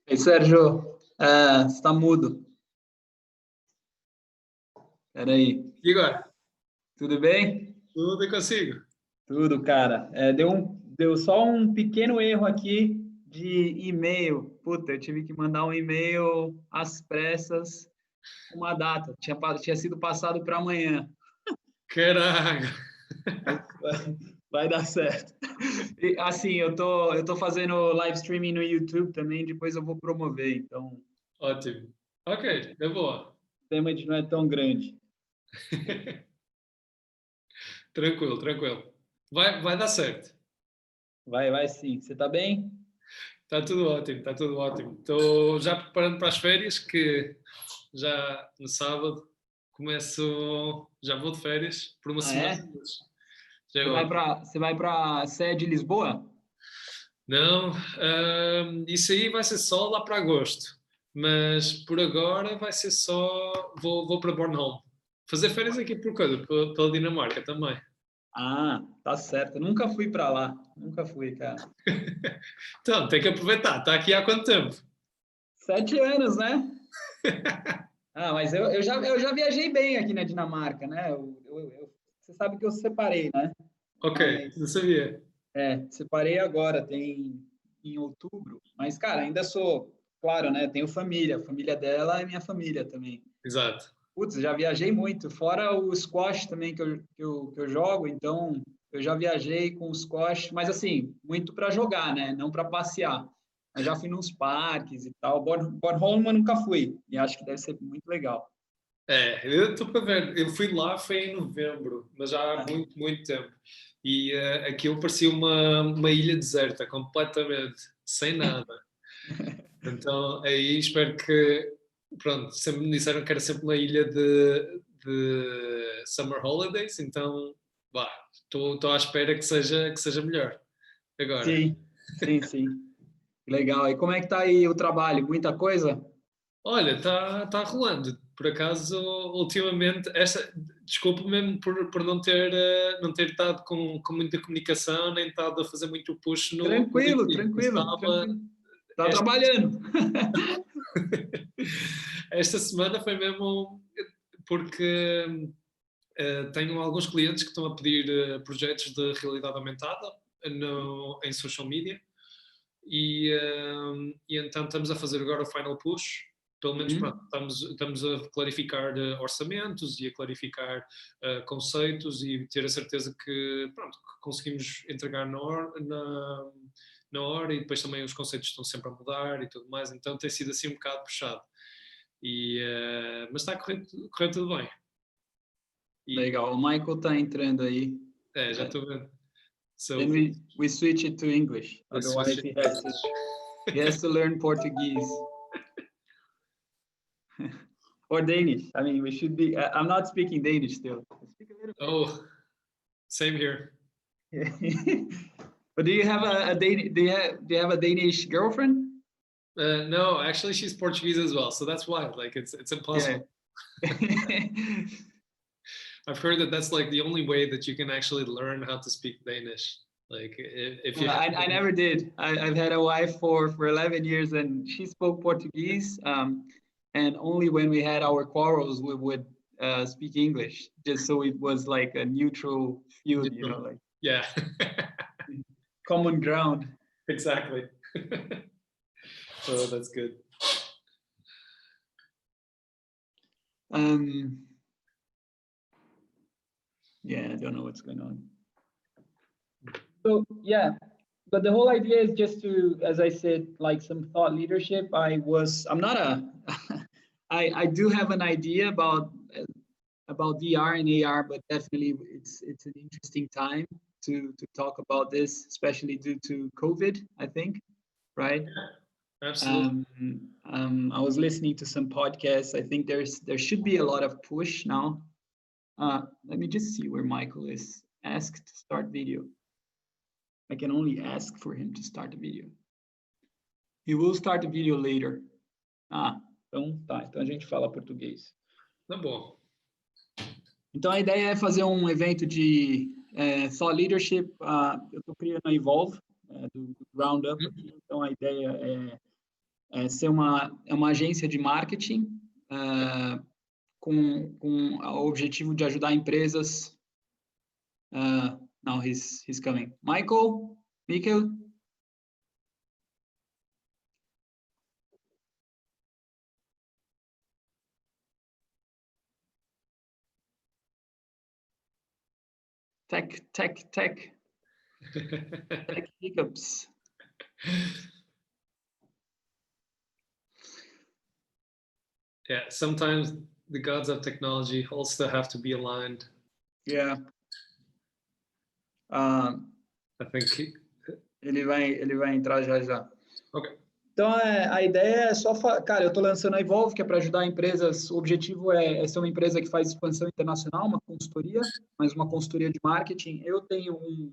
Ei, Sérgio, você está mudo. Espera aí. Igor, Tudo bem? tudo e consigo? Tudo, cara. Deu só um pequeno erro aqui de e-mail. Puta, eu tive que mandar um e-mail às pressas, uma data. Tinha sido passado para amanhã. Caraca! Vai dar certo. E, assim, eu tô fazendo live streaming no YouTube também, depois eu vou promover, então Ótimo. Ok, é boa. o tema não é tão grande. Tranquilo, tranquilo. Vai dar certo. Vai sim. Você tá bem? Está tudo ótimo, está tudo ótimo. Estou já preparando para as férias, que já no sábado já vou de férias por uma Ah, semana. é? Mas já é Você vai ótimo. para você vai para sede de Lisboa? Não, isso aí vai ser só lá para agosto. Mas por agora vai ser só. Vou para Bornholm. Fazer férias aqui por coisa, pela Dinamarca também. Ah, tá certo. Eu nunca fui para lá. Nunca fui, cara. Então, tem que aproveitar. Está aqui há quanto tempo? 7 anos, né? Ah, mas eu já viajei bem aqui na Dinamarca, né? Você sabe que eu separei, né? Ok, não Mas sabia. separei agora, tem em outubro. Mas, cara, ainda sou, claro, né? Tenho família. A família dela é minha família também. Exato. Putz, já viajei muito. Fora o squash também que eu jogo, então eu já viajei com o squash, mas assim, muito para jogar, né? Não para passear. Mas já fui nos parques e tal. Bornholm eu nunca fui, e acho que deve ser muito legal. Eu estou para ver. Eu fui lá, foi em novembro, mas já há muito, muito tempo. E aquilo parecia uma ilha deserta, completamente, sem nada. Então, aí espero que. Pronto, sempre me disseram que era sempre uma ilha de summer holidays, então, vá, estou à espera que seja melhor agora. Sim, sim, sim. Legal. E como é que tá aí o trabalho? Muita coisa? Olha, está rolando. Por acaso, ultimamente, desculpa mesmo por não ter estado com muita comunicação, nem estado a fazer muito push no Tranquilo, LinkedIn. Mas tranquilo, estava tranquilo. Tá esta, trabalhando. Esta semana foi mesmo porque tenho alguns clientes que estão a pedir projetos de realidade aumentada em social media e então estamos a fazer agora o final push. Pelo menos pronto, estamos a clarificar orçamentos e a clarificar conceitos e ter a certeza que, pronto, que conseguimos entregar na hora e depois também os conceitos estão sempre a mudar e tudo mais, então tem sido assim um bocado puxado. Mas está a correr tudo bem. Legal, o Michael está entrando aí. Já estou vendo. So, then we switch it to English, otherwise he has to learn Portuguese. Or Danish. I mean, we should be. I'm not speaking Danish still. I speak a little bit. Oh, same here. But do you have do you have a Danish girlfriend? No, actually, she's Portuguese as well, so that's why. Like, it's impossible. Yeah. I've heard that that's like the only way that you can actually learn how to speak Danish. Like, if you. I never did. I've had a wife for 11 years, and she spoke Portuguese. And only when we had our quarrels, we would speak English, just so it was like a neutral field, you know, like yeah, common ground. Exactly. Oh, that's good. Yeah, I don't know what's going on. So yeah, but the whole idea is just to, as I said, like some thought leadership. I'm not a, I do have an idea about VR and AR, but definitely it's an interesting time to talk about this, especially due to COVID, I think, right? Yeah, absolutely. I was listening to some podcasts. I think there should be a lot of push now. Let me just see where Michael is. Ask to start video. I can only ask for him to start the video. He will start the video later. Então tá. Então a gente fala português. Tá bom. Então a ideia é fazer um evento de thought leadership. Eu estou criando a Evolve, do ground up aqui. Então a ideia é ser uma agência de marketing com o objetivo de ajudar empresas. Now he's coming. Michael? Tech hiccups. Yeah, sometimes the gods of technology also have to be aligned. Yeah. I think ele vai entrar já. Okay. Então a ideia é só, cara, eu estou lançando a Evolve, que é para ajudar empresas. O objetivo é ser uma empresa que faz expansão internacional, uma consultoria, mas uma consultoria de marketing. Eu tenho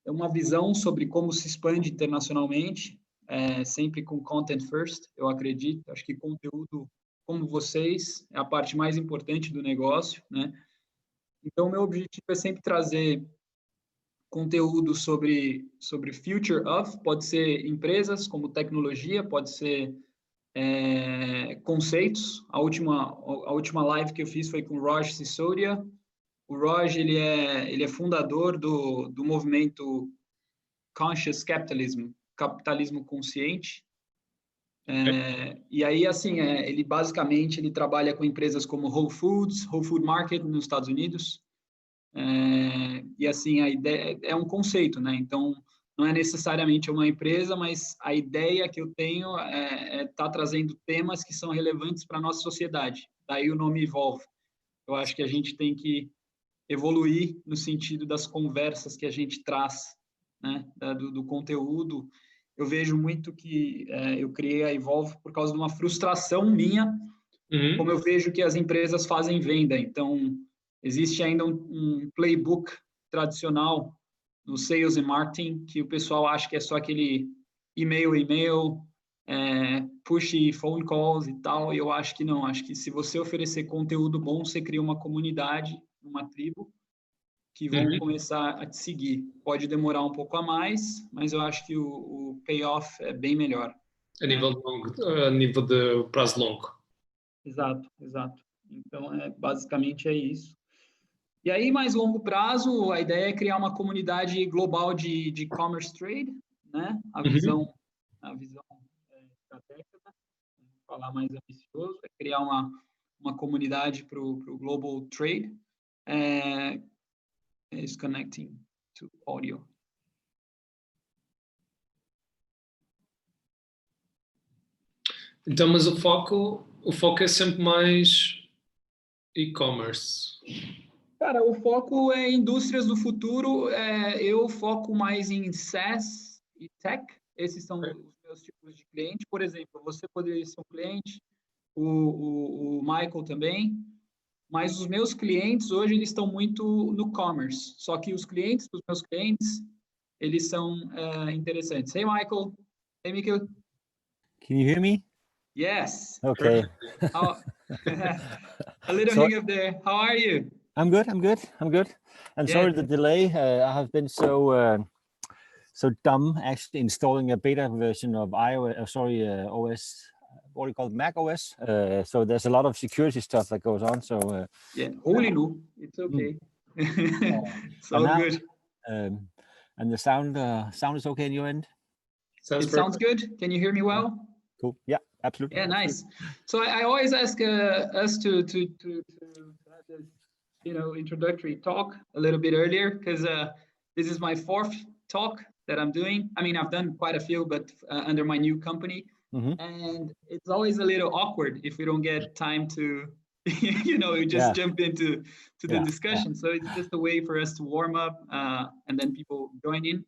uma visão sobre como se expande internacionalmente, sempre com content first, eu acredito. Acho que conteúdo como vocês é a parte mais importante do negócio, né? Então, meu objetivo é sempre trazer conteúdo sobre future of, pode ser empresas como tecnologia, pode ser conceitos. A última live que eu fiz foi com o Raj Sisodia. O Raj, ele é fundador do movimento Conscious Capitalism, capitalismo consciente. E aí, assim, ele basicamente trabalha com empresas como Whole Food Market nos Estados Unidos. E assim, a ideia é um conceito, né? Então, não é necessariamente uma empresa, mas a ideia que eu tenho é estar trazendo temas que são relevantes para a nossa sociedade. Daí o nome Evolve. Eu acho que a gente tem que evoluir no sentido das conversas que a gente traz, né? Do conteúdo. Eu vejo muito que eu criei a Evolve por causa de uma frustração minha, como eu vejo que as empresas fazem venda. Então, existe ainda um playbook tradicional no sales e marketing, que o pessoal acha que é só aquele e-mail, push phone calls e tal, e eu acho que não. Acho que se você oferecer conteúdo bom, você cria uma comunidade, uma tribo, que vão começar a te seguir. Pode demorar um pouco a mais, mas eu acho que o payoff é bem melhor. A nível de prazo longo. Exato, exato. Então, basicamente é isso. E aí, mais longo prazo, a ideia é criar uma comunidade global de commerce trade, né? Uhum. A visão estratégica, né? Falar mais ambicioso, é criar uma comunidade para o global trade. Is connecting to audio. Então, mas o foco é sempre mais e-commerce. Cara, o foco é indústrias do futuro. Eu foco mais em SaaS e tech. Esses são os meus tipos de cliente. Por exemplo, você poderia ser um cliente, o Michael também. Mas os meus clientes hoje eles estão muito no commerce. Só que os clientes dos meus clientes eles são interessantes. Hey, Michael. Hey, Michael. Can you hear me? Yes. Okay. A little hiccup there. How are you? I'm good. And sorry the delay. I have been so dumb actually installing a beta version of iOS. OS. What do you call it? Mac OS. So there's a lot of security stuff that goes on. So holy no, it's okay. It's all now, good. And the sound is okay on your end. Sounds good. Can you hear me well? Cool. Yeah, absolutely. Yeah, nice. So I always ask us to have this, introductory talk a little bit earlier because this is my fourth talk that I'm doing. I mean, I've done quite a few, but under my new company, and it's always a little awkward if we don't get time to, jump into the discussion. So it's just a way for us to warm up and then people join in.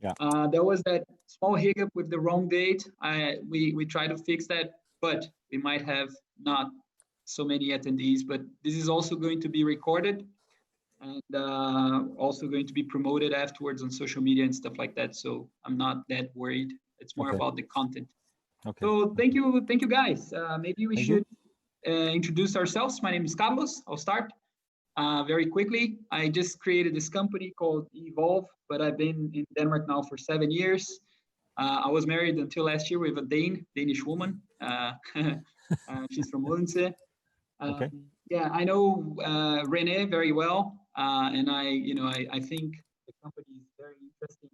Yeah. There was that small hiccup with the wrong date. We try to fix that, but we might have not so many attendees. But this is also going to be recorded and also going to be promoted afterwards on social media and stuff like that. So I'm not that worried. It's more about the content. Okay. So thank you guys. Maybe we should introduce ourselves. My name is Carlos. I'll start. Very quickly, I just created this company called Evolve, but I've been in Denmark now for 7 years. I was married until last year with a Danish woman. She's from Odense. Okay. Yeah, I know Rene very well, and I think the company is very interesting.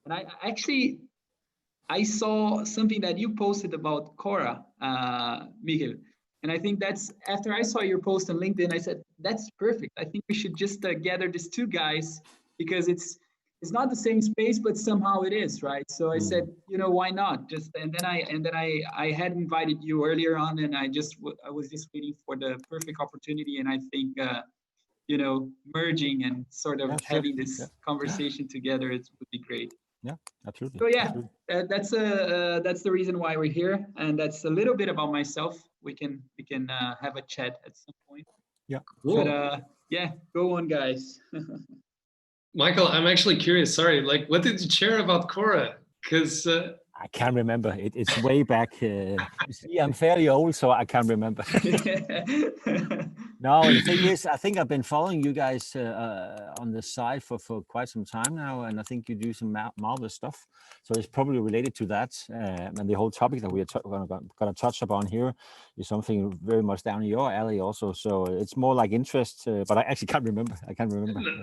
And I saw something that you posted about Cora, Michael. And I think that's after I saw your post on LinkedIn, I said, that's perfect. I think we should just gather these two guys because it's not the same space, but somehow it is, right? So I said, why not? And then I had invited you earlier on, and I was just waiting for the perfect opportunity. And I think, merging and sort of having this conversation together, it would be great. Yeah, absolutely. So that's the reason why we're here, and that's a little bit about myself. We can have a chat at some point. Yeah, cool. But go on, guys. Michael, I'm actually curious. Sorry, what did you share about Cora? Because I can't remember. It's way back. You see, I'm fairly old, so I can't remember. No, the thing is, I think I've been following you guys on the side for quite some time now, and I think you do some marvelous stuff. So it's probably related to that, and the whole topic that we are going to touch upon here is something very much down your alley also. So it's more like interest, but I actually can't remember.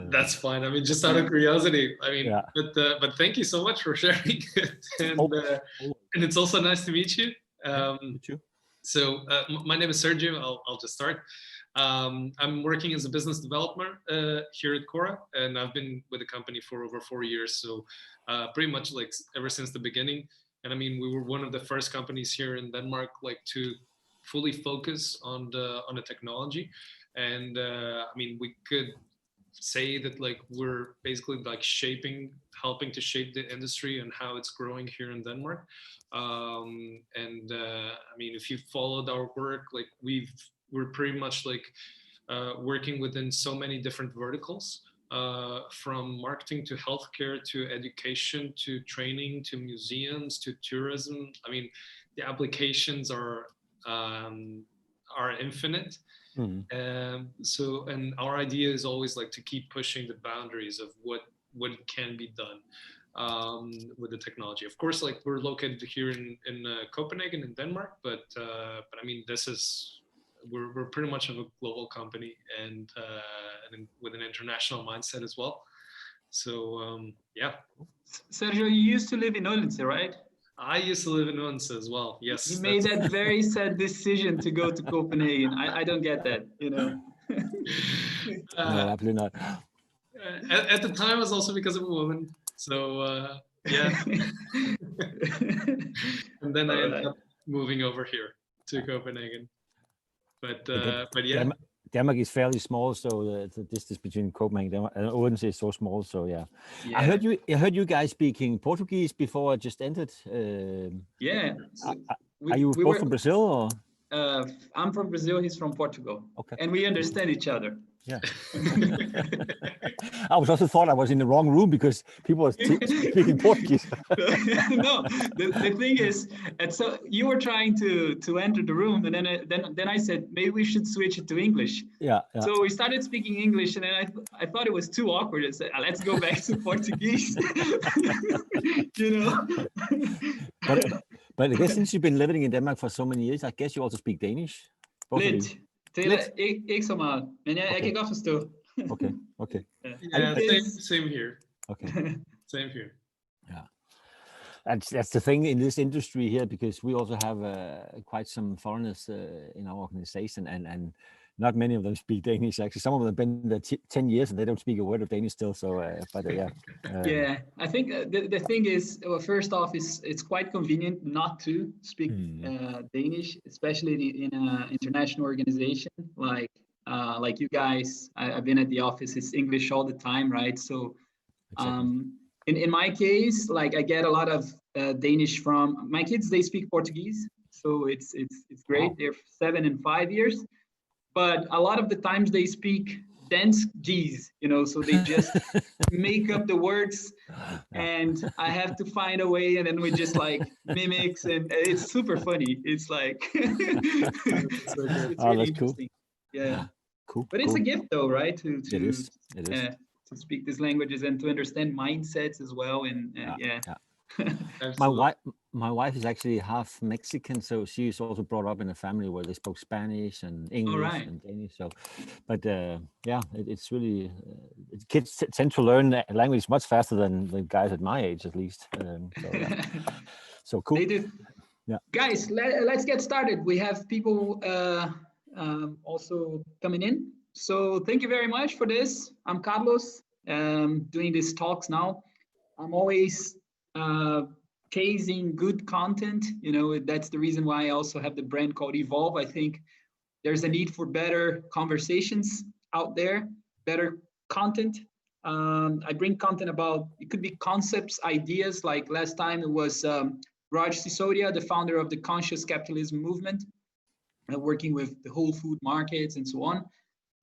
That's fine. I mean, just out of curiosity. I mean, but thank you so much for sharing it. And it's also nice to meet you. You too. So my name is Sergio. I'll just start. I'm working as a business developer here at Cora, and I've been with the company for over 4 years. So pretty much ever since the beginning. And I mean, we were one of the first companies here in Denmark to fully focus on the technology. And I mean, we could say that we're basically helping to shape the industry and how it's growing here in Denmark. I mean, if you followed our work, we're pretty much working within so many different verticals, from marketing to healthcare to education to training to museums to tourism. I mean, the applications are infinite. And our idea is always to keep pushing the boundaries of what can be done. with the technology. Of course, like we're located here in Copenhagen in Denmark, but I mean, we're pretty much of a global company and with an international mindset as well. So yeah. Sergio, you used to live in Odense, right? I used to live in Odense as well. Yes. You made that very sad decision to go to Copenhagen. I don't get that, you know. No, absolutely not. At the time, it was also because of a woman. So yeah. And then I ended up moving over here to Copenhagen. But yeah. Denmark is fairly small, so the distance between Copenhagen and Odense is so small. So yeah. I heard you guys speaking Portuguese before I just entered. Yeah. Are you both from Brazil or? I'm from Brazil. He's from Portugal. Okay. And we understand each other. Yeah. I was also thought I was in the wrong room because people were speaking Portuguese. No, the thing is, and so you were trying to enter the room, and then I said maybe we should switch it to English. Yeah. So we started speaking English, and then I thought it was too awkward. I said, let's go back to Portuguese. You know. But I guess since you've been living in Denmark for so many years, I guess you also speak Danish. Lidt. Ikke så meget, men jeg kan godt forstå. Okay. Yeah, same here. Okay. Same here. Yeah. That's the thing in this industry here, because we also have quite some foreigners in our organization, and not many of them speak Danish. Actually, some of them have been there 10 years and they don't speak a word of Danish still. So, yeah. Yeah, I think the thing is, well, first off, it's quite convenient not to speak Danish, especially in an international organization like you guys. I've been at the office. It's English all the time, right? So, exactly. In my case, like I get a lot of Danish from my kids. They speak Portuguese, so it's great. Wow. They're 7 and 5 years. But a lot of the times they speak dense G's, you know, so they just make up the words, and I have to find a way, and then we just like mimics, and it's super funny. It's like, it's really interesting. Cool. Yeah. Cool. But it's a gift though, right? It is. To speak these languages and to understand mindsets as well. And yeah. My wife is actually half Mexican, so she's also brought up in a family where they spoke Spanish and English and Danish. So, but it's really kids tend to learn language much faster than the guys at my age, at least. So cool. They do. Yeah, guys, let's get started. We have people also coming in. So thank you very much for this. I'm Carlos, doing these talks now. I'm always chasing good content, you know. That's the reason why I also have the brand called Evolve. I think there's a need for better conversations out there, better content. I bring content about, it could be concepts, ideas, like last time it was Raj Sisodia, the founder of the Conscious Capitalism Movement, working with the whole food markets and so on.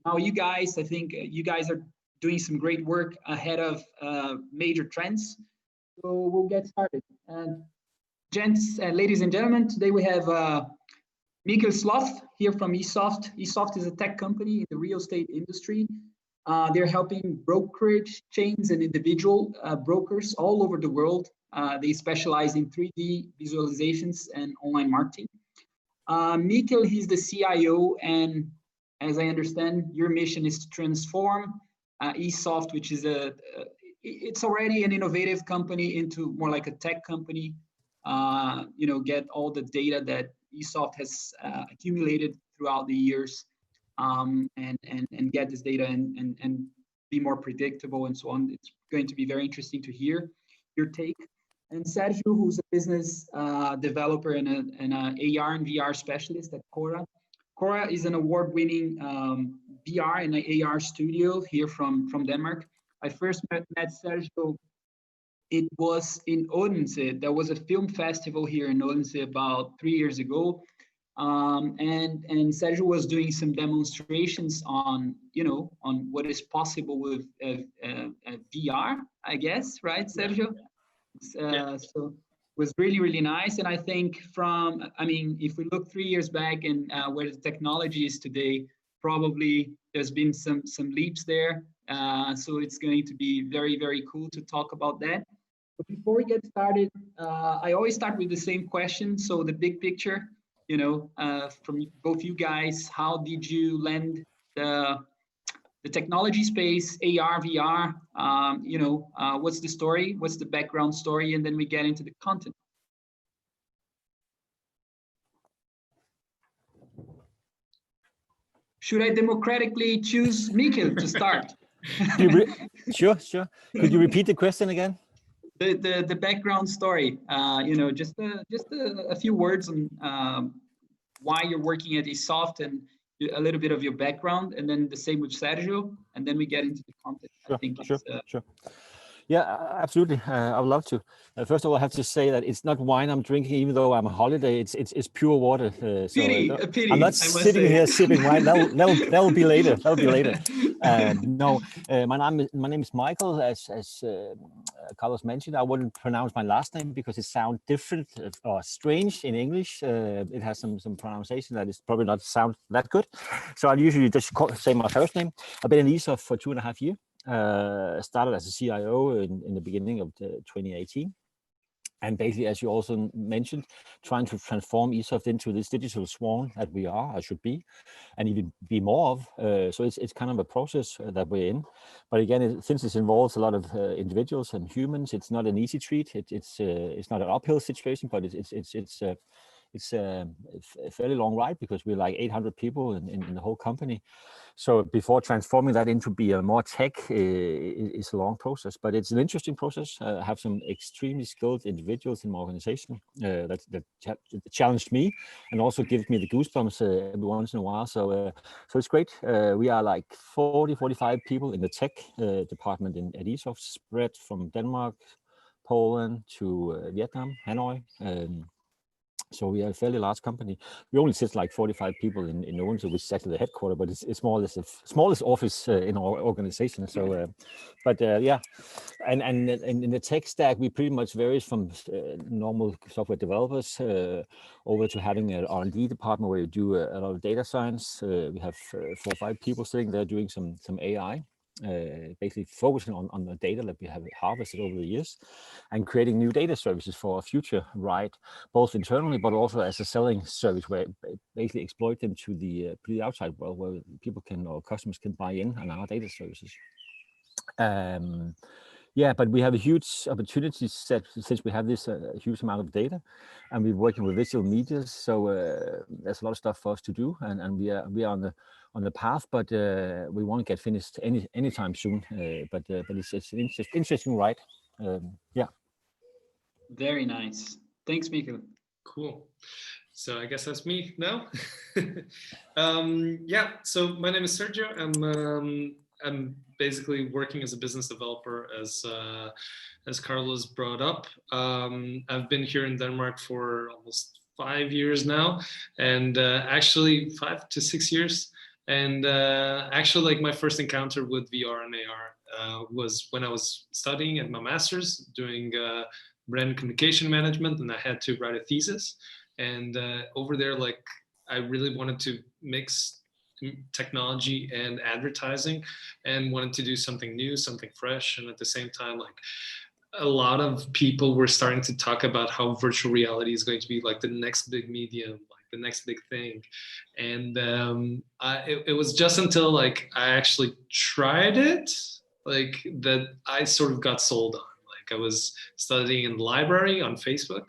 Now you guys, I think you guys are doing some great work ahead of major trends. So we'll get started. Gents and ladies and gentlemen, today we have Michael Sloth here from Esoft. Esoft is a tech company in the real estate industry. They're helping brokerage chains and individual brokers all over the world. They specialize in 3D visualizations and online marketing. Michael, he's the CIO, and as I understand, your mission is to transform Esoft, which is it's already an innovative company, into more like a tech company. You know, get all the data that Esoft has accumulated throughout the years, and get this data and be more predictable and so on. It's going to be very interesting to hear your take. And Sergio, who's a business developer and an AR and VR specialist at Cora. Cora is an award-winning VR and AR studio here from Denmark. I first met Sergio, it was in Odense. There was a film festival here in Odense about 3 years ago. And Sergio was doing some demonstrations on, you know, on what is possible with VR, I guess, right, Sergio? Yeah. So it was really, really nice. And I think if we look 3 years back and where the technology is today, probably there's been some leaps there. So it's going to be very, very cool to talk about that. Before we get started, I always start with the same question. So the big picture, you know, from both you guys, how did you land the technology space, AR, VR? You know, what's the story? What's the background story? And then we get into the content. Should I democratically choose Michael to start? Sure. Could you repeat the question again? The background story. You know, just a few words on why you're working at Esoft and a little bit of your background, and then the same with Sergio, and then we get into the content. Sure, I think sure. Yeah, absolutely. I would love to. First of all, I have to say that it's not wine I'm drinking, even though I'm on holiday. It's pure water. Pity. I'm not sitting here sipping wine. That'll be later. That'll be later. No, my name is Michael. As Carlos mentioned, I wouldn't pronounce my last name because it sounds different or strange in English. It has some pronunciation that is probably not sound that good. So I usually just say my first name. I've been in Esoft for 2.5 years. Started as a CIO in the beginning of 2018. And basically, as you also mentioned, trying to transform Esoft into this digital swan that we are, or should be, and even be more of. So it's kind of a process that we're in. But again, since it involves a lot of individuals and humans, it's not an easy treat. It's not an uphill situation, but it's a fairly long ride because we're like 800 people in the whole company. So before transforming that into be a more tech is a long process, but it's an interesting process. I have some extremely skilled individuals in my organization that challenged me and also give me the goosebumps every once in a while. So it's great. We are like 45 people in the tech department at Esoft, spread from Denmark, Poland to Vietnam, Hanoi. So we are a fairly large company. We only sit like 45 people in Odense, which is actually the headquarters, but it's more or less the smallest office in our organization. So, yeah, and in the tech stack, we pretty much varies from normal software developers over to having an R&D department where you do a lot of data science. We have 4 or 5 people sitting there doing some AI. Basically focusing on the data that we have harvested over the years and creating new data services for our future, right? Both internally, but also as a selling service where basically exploit them to the outside world where people can or customers can buy in on our data services. Yeah, but we have a huge opportunity set since we have this huge amount of data, and we're working with visual media. So there's a lot of stuff for us to do, and we are on the path, but we won't get finished anytime soon. But it's an interesting ride. Yeah. Very nice. Thanks, Michael. Cool. So I guess that's me now. Yeah. So my name is Sergio. I'm basically working as a business developer, as Carlos brought up. I've been here in Denmark for almost 5 years now, and actually 5 to 6 years. And actually, like my first encounter with VR and AR was when I was studying at my master's, doing brand communication management, and I had to write a thesis. And over there, like I really wanted to mix technology and advertising, and wanted to do something new, something fresh, and at the same time, like a lot of people were starting to talk about how virtual reality is going to be like the next big medium, like the next big thing. And it was just until like I actually tried it, like that I sort of got sold on. Like I was studying in the library on Facebook,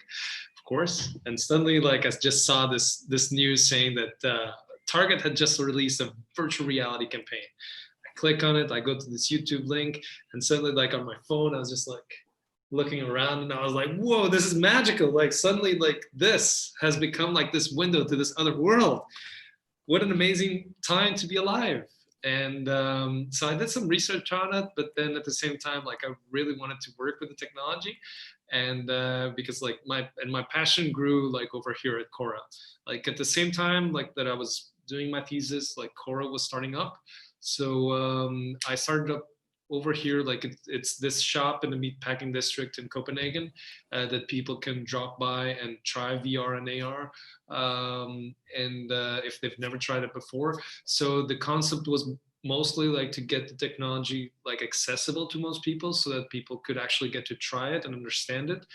of course, and suddenly like I just saw this news saying that Target had just released a virtual reality campaign. I click on it, I go to this YouTube link, and suddenly like on my phone, I was just like looking around and I was like, whoa, this is magical. Like suddenly like this has become like this window to this other world. What an amazing time to be alive. And so I did some research on it, but then at the same time, like I really wanted to work with the technology. And because like my passion grew like over here at Cora. Like at the same time, like that I was doing my thesis, like Cora was starting up. So I started up over here, like it's this shop in the meatpacking district in Copenhagen that people can drop by and try VR and AR. And if they've never tried it before. So the concept was mostly like to get the technology like accessible to most people so that people could actually get to try it and understand it,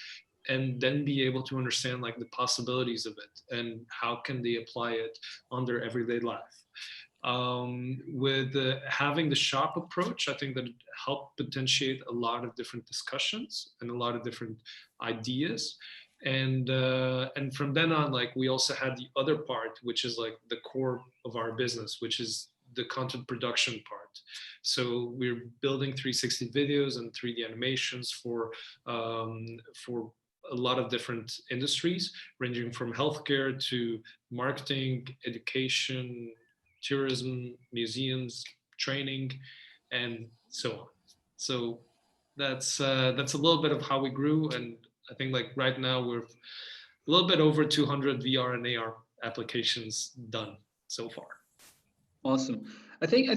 and then be able to understand like the possibilities of it and how can they apply it on their everyday life. With having the shop approach, I think that it helped potentiate a lot of different discussions and a lot of different ideas. And from then on, like we also had the other part, which is like the core of our business, which is the content production part. So we're building 360 videos and 3D animations for a lot of different industries, ranging from healthcare to marketing, education, tourism, museums, training, and so on. So that's a little bit of how we grew, and I think like right now we're a little bit over 200 VR and AR applications done so far. Awesome. I think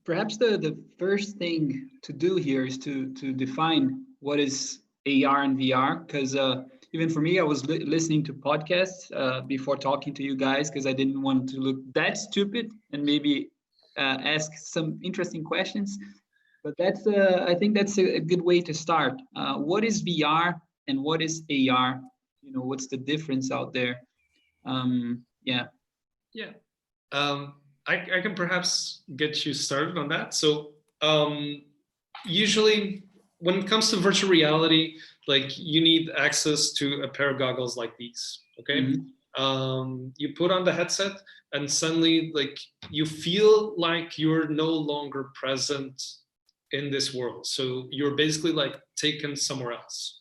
perhaps the first thing to do here is to define what is AR and VR, because even for me, I was listening to podcasts before talking to you guys, because I didn't want to look that stupid and maybe ask some interesting questions. But that's I think that's a good way to start. What is VR and what is AR? You know, what's the difference out there? Yeah. I can perhaps get you started on that. So usually when it comes to virtual reality, like you need access to a pair of goggles like these, okay? Mm-hmm. You put on the headset and suddenly like you feel like you're no longer present in this world. So you're basically like taken somewhere else.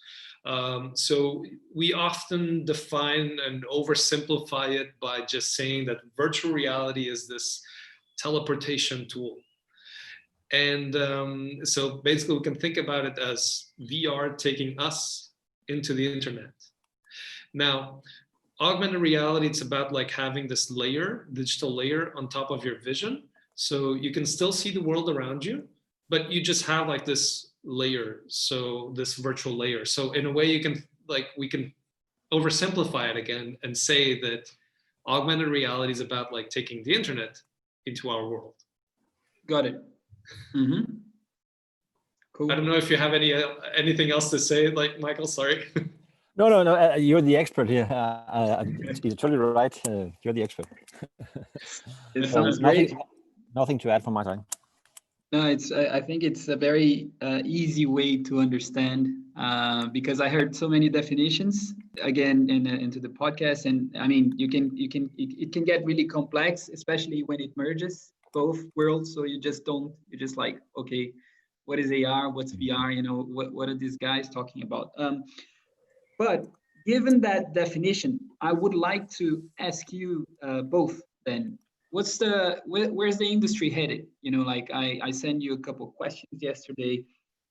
So we often define and oversimplify it by just saying that virtual reality is this teleportation tool. And so basically we can think about it as VR taking us into the internet. Now, augmented reality, it's about like having this layer, digital layer on top of your vision. So you can still see the world around you, but you just have like this layer, so this virtual layer. So in a way you can like, we can oversimplify it again and say that augmented reality is about like taking the internet into our world. Got it. Mm-hmm. Cool. I don't know if you have anything else to say, like Michael, sorry. No, you're the expert here. You're totally right. You're the expert. It sounds great. Nothing to add from my side. No, I think it's a very easy way to understand because I heard so many definitions again into the podcast, and I mean it can get really complex, especially when it merges both worlds. So you're just like, okay, what is AR? What's VR? You know, what are these guys talking about? But given that definition, I would like to ask you both then. Where's the industry headed? You know, like I sent you a couple of questions yesterday.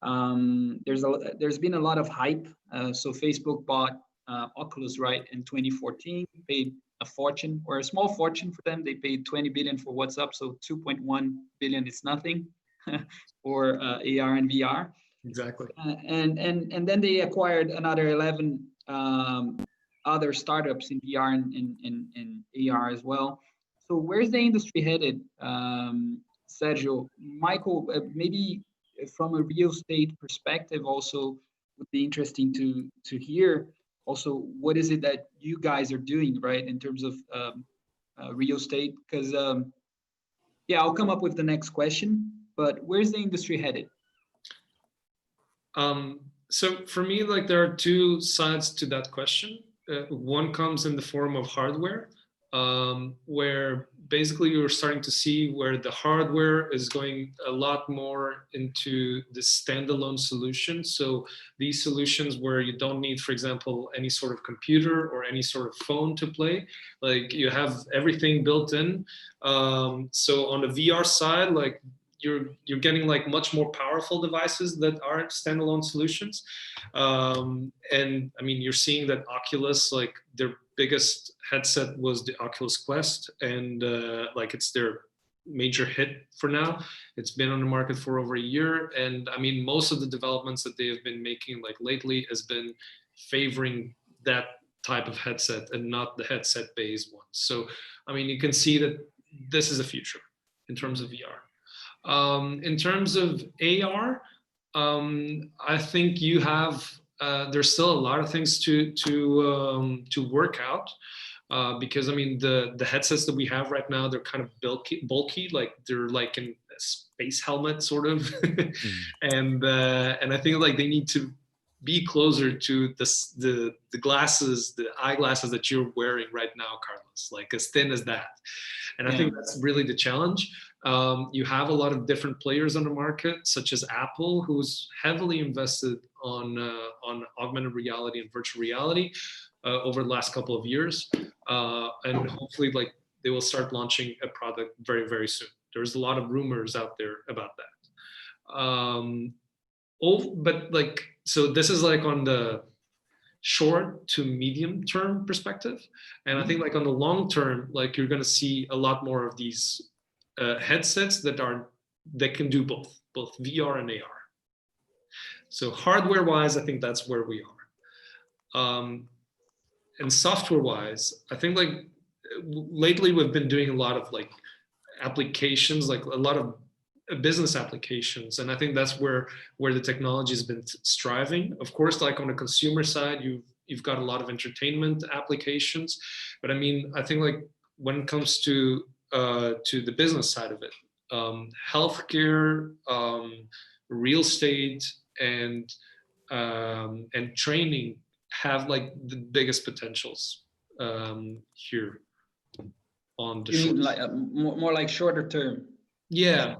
There's been a lot of hype. So Facebook bought Oculus, right, in 2014, paid a fortune or a small fortune for them. They paid 20 billion for WhatsApp, so 2.1 billion is nothing for AR and VR. Exactly. And then they acquired another 11 other startups in VR and AR as well. So where's the industry headed, Sergio? Michael, maybe from a real estate perspective also would be interesting to hear also what is it that you guys are doing, right, in terms of real estate? Because, yeah, I'll come up with the next question, but where's the industry headed? So for me, like there are two sides to that question. One comes in the form of hardware, where basically you're starting to see where the hardware is going a lot more into the standalone solution. So these solutions where you don't need, for example, any sort of computer or any sort of phone to play, like you have everything built in. So on the VR side, like you're getting like much more powerful devices that are standalone solutions. And I mean, you're seeing that Oculus, like their biggest headset was the Oculus Quest, and like it's their major hit for now. It's been on the market for over a year. And I mean, most of the developments that they have been making like lately has been favoring that type of headset and not the headset based ones. So, I mean, you can see that this is the future in terms of VR. In terms of AR, I think you have there's still a lot of things to work out. Because I mean the headsets that we have right now, they're kind of bulky, like they're like in a space helmet sort of, and I think like they need to be closer to the glasses, the eyeglasses that you're wearing right now, Carlos, like as thin as that. And I think that's really the challenge. You have a lot of different players on the market, such as Apple, who's heavily invested on augmented reality and virtual reality over the last couple of years, and hopefully, like they will start launching a product very, very soon. There's a lot of rumors out there about that. But like, so this is like on the short to medium term perspective, and I think like on the long term, like you're going to see a lot more of these headsets that can do both VR and AR. So hardware wise, I think that's where we are. And software wise, I think like lately we've been doing a lot of like applications, like a lot of business applications, and I think that's where the technology has been striving. Of course, like on the consumer side, you've got a lot of entertainment applications, but I mean, I think like when it comes to the business side of it, healthcare, real estate, and training have like the biggest potentials here on the you mean like more like shorter term? Yeah.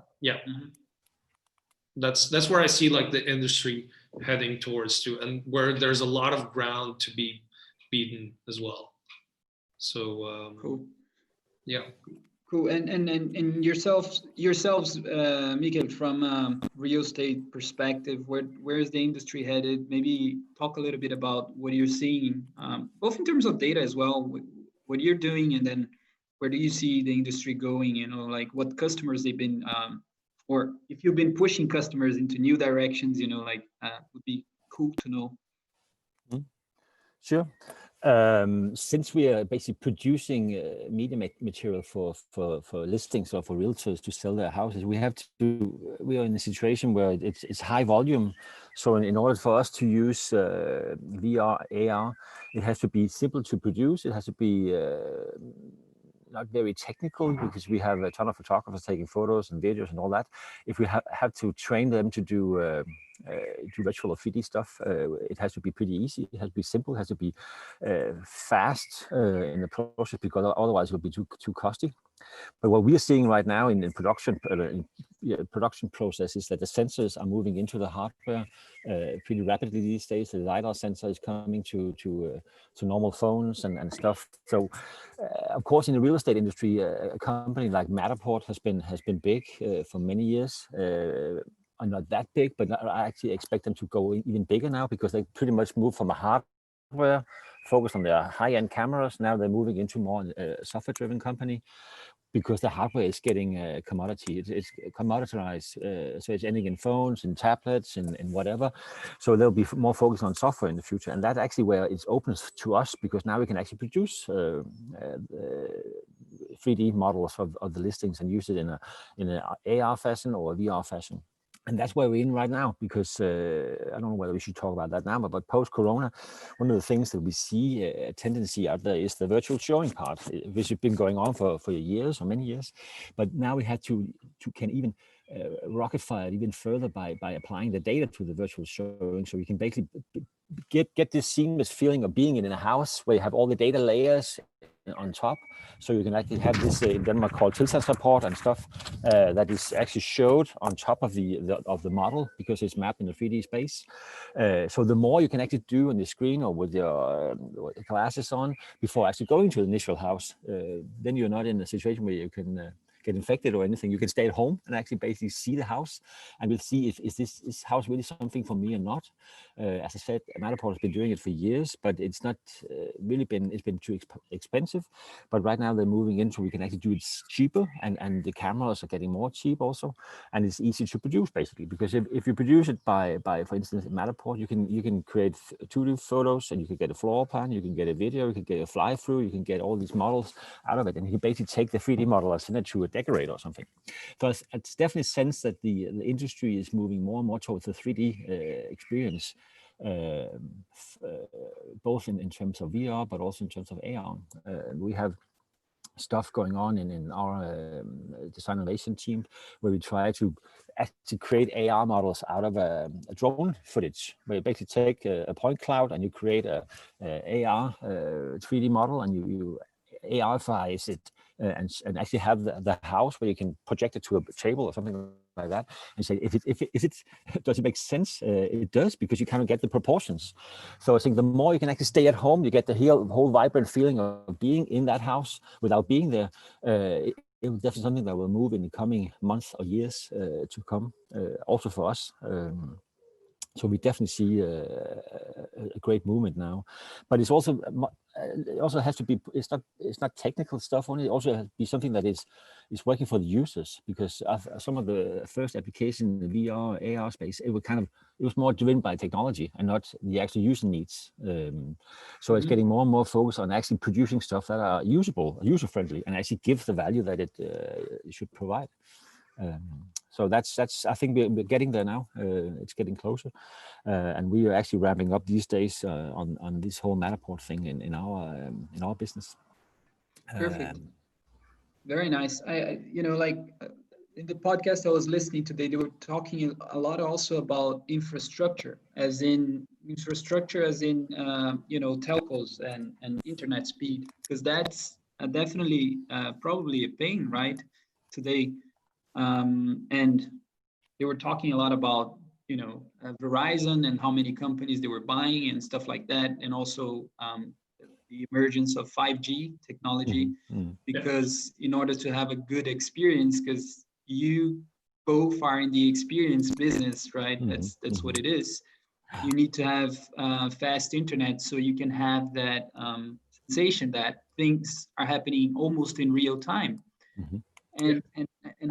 That's where I see like the industry heading towards to, and where there's a lot of ground to be beaten as well. So cool. Yeah. Cool. And yourselves, Michael, from real estate perspective, where is the industry headed? Maybe talk a little bit about what you're seeing, both in terms of data as well, what you're doing, and then where do you see the industry going? You know, like what customers they've been, or if you've been pushing customers into new directions, you know, like would be cool to know. Sure. Since we are basically producing media material for listings or for realtors to sell their houses, we are in a situation where it's high volume. So in order for us to use VR, AR, it has to be simple to produce. It has to be not very technical, because we have a ton of photographers taking photos and videos and all that. If we have to train them to do virtual or 3D stuff, it has to be pretty easy. It has to be simple. It has to be fast in the process, because otherwise it will be too costly. But what we are seeing right now in production process is that the sensors are moving into the hardware pretty rapidly these days. The LiDAR sensor is coming to normal phones and stuff. So, of course, in the real estate industry, a company like Matterport has been big for many years. Are not that big, but I actually expect them to go even bigger now, because they pretty much moved from a hardware focused on their high-end cameras. Now they're moving into more software-driven company, because the hardware is getting commodity. It's commoditized, so it's ending in phones and tablets and whatever. So there'll be more focus on software in the future, and that's actually where it's opens to us, because now we can actually produce 3D models of the listings and use it in an AR fashion or a VR fashion. And that's where we're in right now, because I don't know whether we should talk about that now, but post-corona, one of the things that we see a tendency out there is the virtual showing part, which has been going on for years or many years. But now we had to can even rocketfire it even further by applying the data to the virtual showing. So you can basically get this seamless feeling of being in a house where you have all the data layers on top. So you can actually have this in Denmark called tilstandsrapport and stuff that is actually showed on top of the model, because it's mapped in the 3D space. So the more you can actually do on the screen or with your glasses on before actually going to the initial house, then you're not in a situation where you can get infected or anything. You can stay at home and actually basically see the house, and we'll see if is this house really something for me or not. As I said, Matterport has been doing it for years, but it's not really been too expensive. But right now they're moving into, we can actually do it cheaper, and the cameras are getting more cheap also, and it's easy to produce basically, because if you produce it by for instance Matterport, you can create 2D photos, and you can get a floor plan, you can get a video, you can get a fly through, you can get all these models out of it, and you can basically take the 3D model and send it to a decorate or something. So it's definitely sense that the industry is moving more and more towards the 3D experience, both in terms of VR, but also in terms of AR. We have stuff going on in our design innovation team where we try to actually create AR models out of a drone footage, where you basically take a point cloud and you create a AR 3D model, and you ARize it and actually have the house where you can project it to a table or something like that, and say if it does it make sense? It does, because you kind of get the proportions. So I think the more you can actually stay at home, you get the whole vibrant feeling of being in that house without being there. It's definitely something that will move in the coming months or years to come, also for us. So we definitely see a great movement now, but it also has to be. It's not technical stuff only. It also has to be something that is working for the users, because some of the first application in the VR AR space, it was more driven by technology and not the actual user needs. So it's getting more and more focused on actually producing stuff that are usable, user friendly, and actually give the value that it should provide. So that's I think we're getting there now. It's getting closer, and we are actually ramping up these days on this whole Matterport thing in our business. Perfect. Very nice. I in the podcast I was listening today, they were talking a lot also about infrastructure, as in telcos and internet speed, because that's definitely probably a pain, right, today. And they were talking a lot about, Verizon and how many companies they were buying and stuff like that. And also the emergence of 5G technology, because in order to have a good experience, because you both are in the experience business, right? That's what it is. You need to have fast internet so you can have that sensation that things are happening almost in real time. And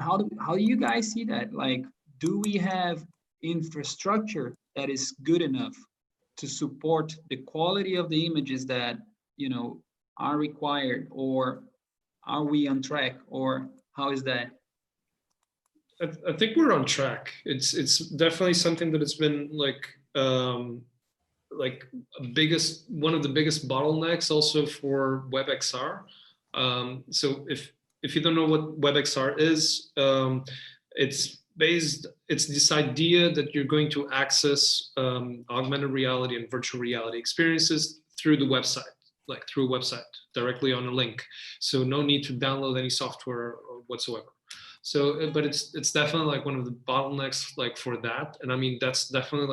how do you guys see that? Like, do we have infrastructure that is good enough to support the quality of the images that are required, or are we on track, or how is that? I think we're on track. It's definitely something that has been one of the biggest bottlenecks also for WebXR. So if you don't know what WebXR is, it's this idea that you're going to access augmented reality and virtual reality experiences through the website, like through a website directly on a link. So no need to download any software or whatsoever. So, but it's definitely like one of the bottlenecks like for that. And I mean, that's definitely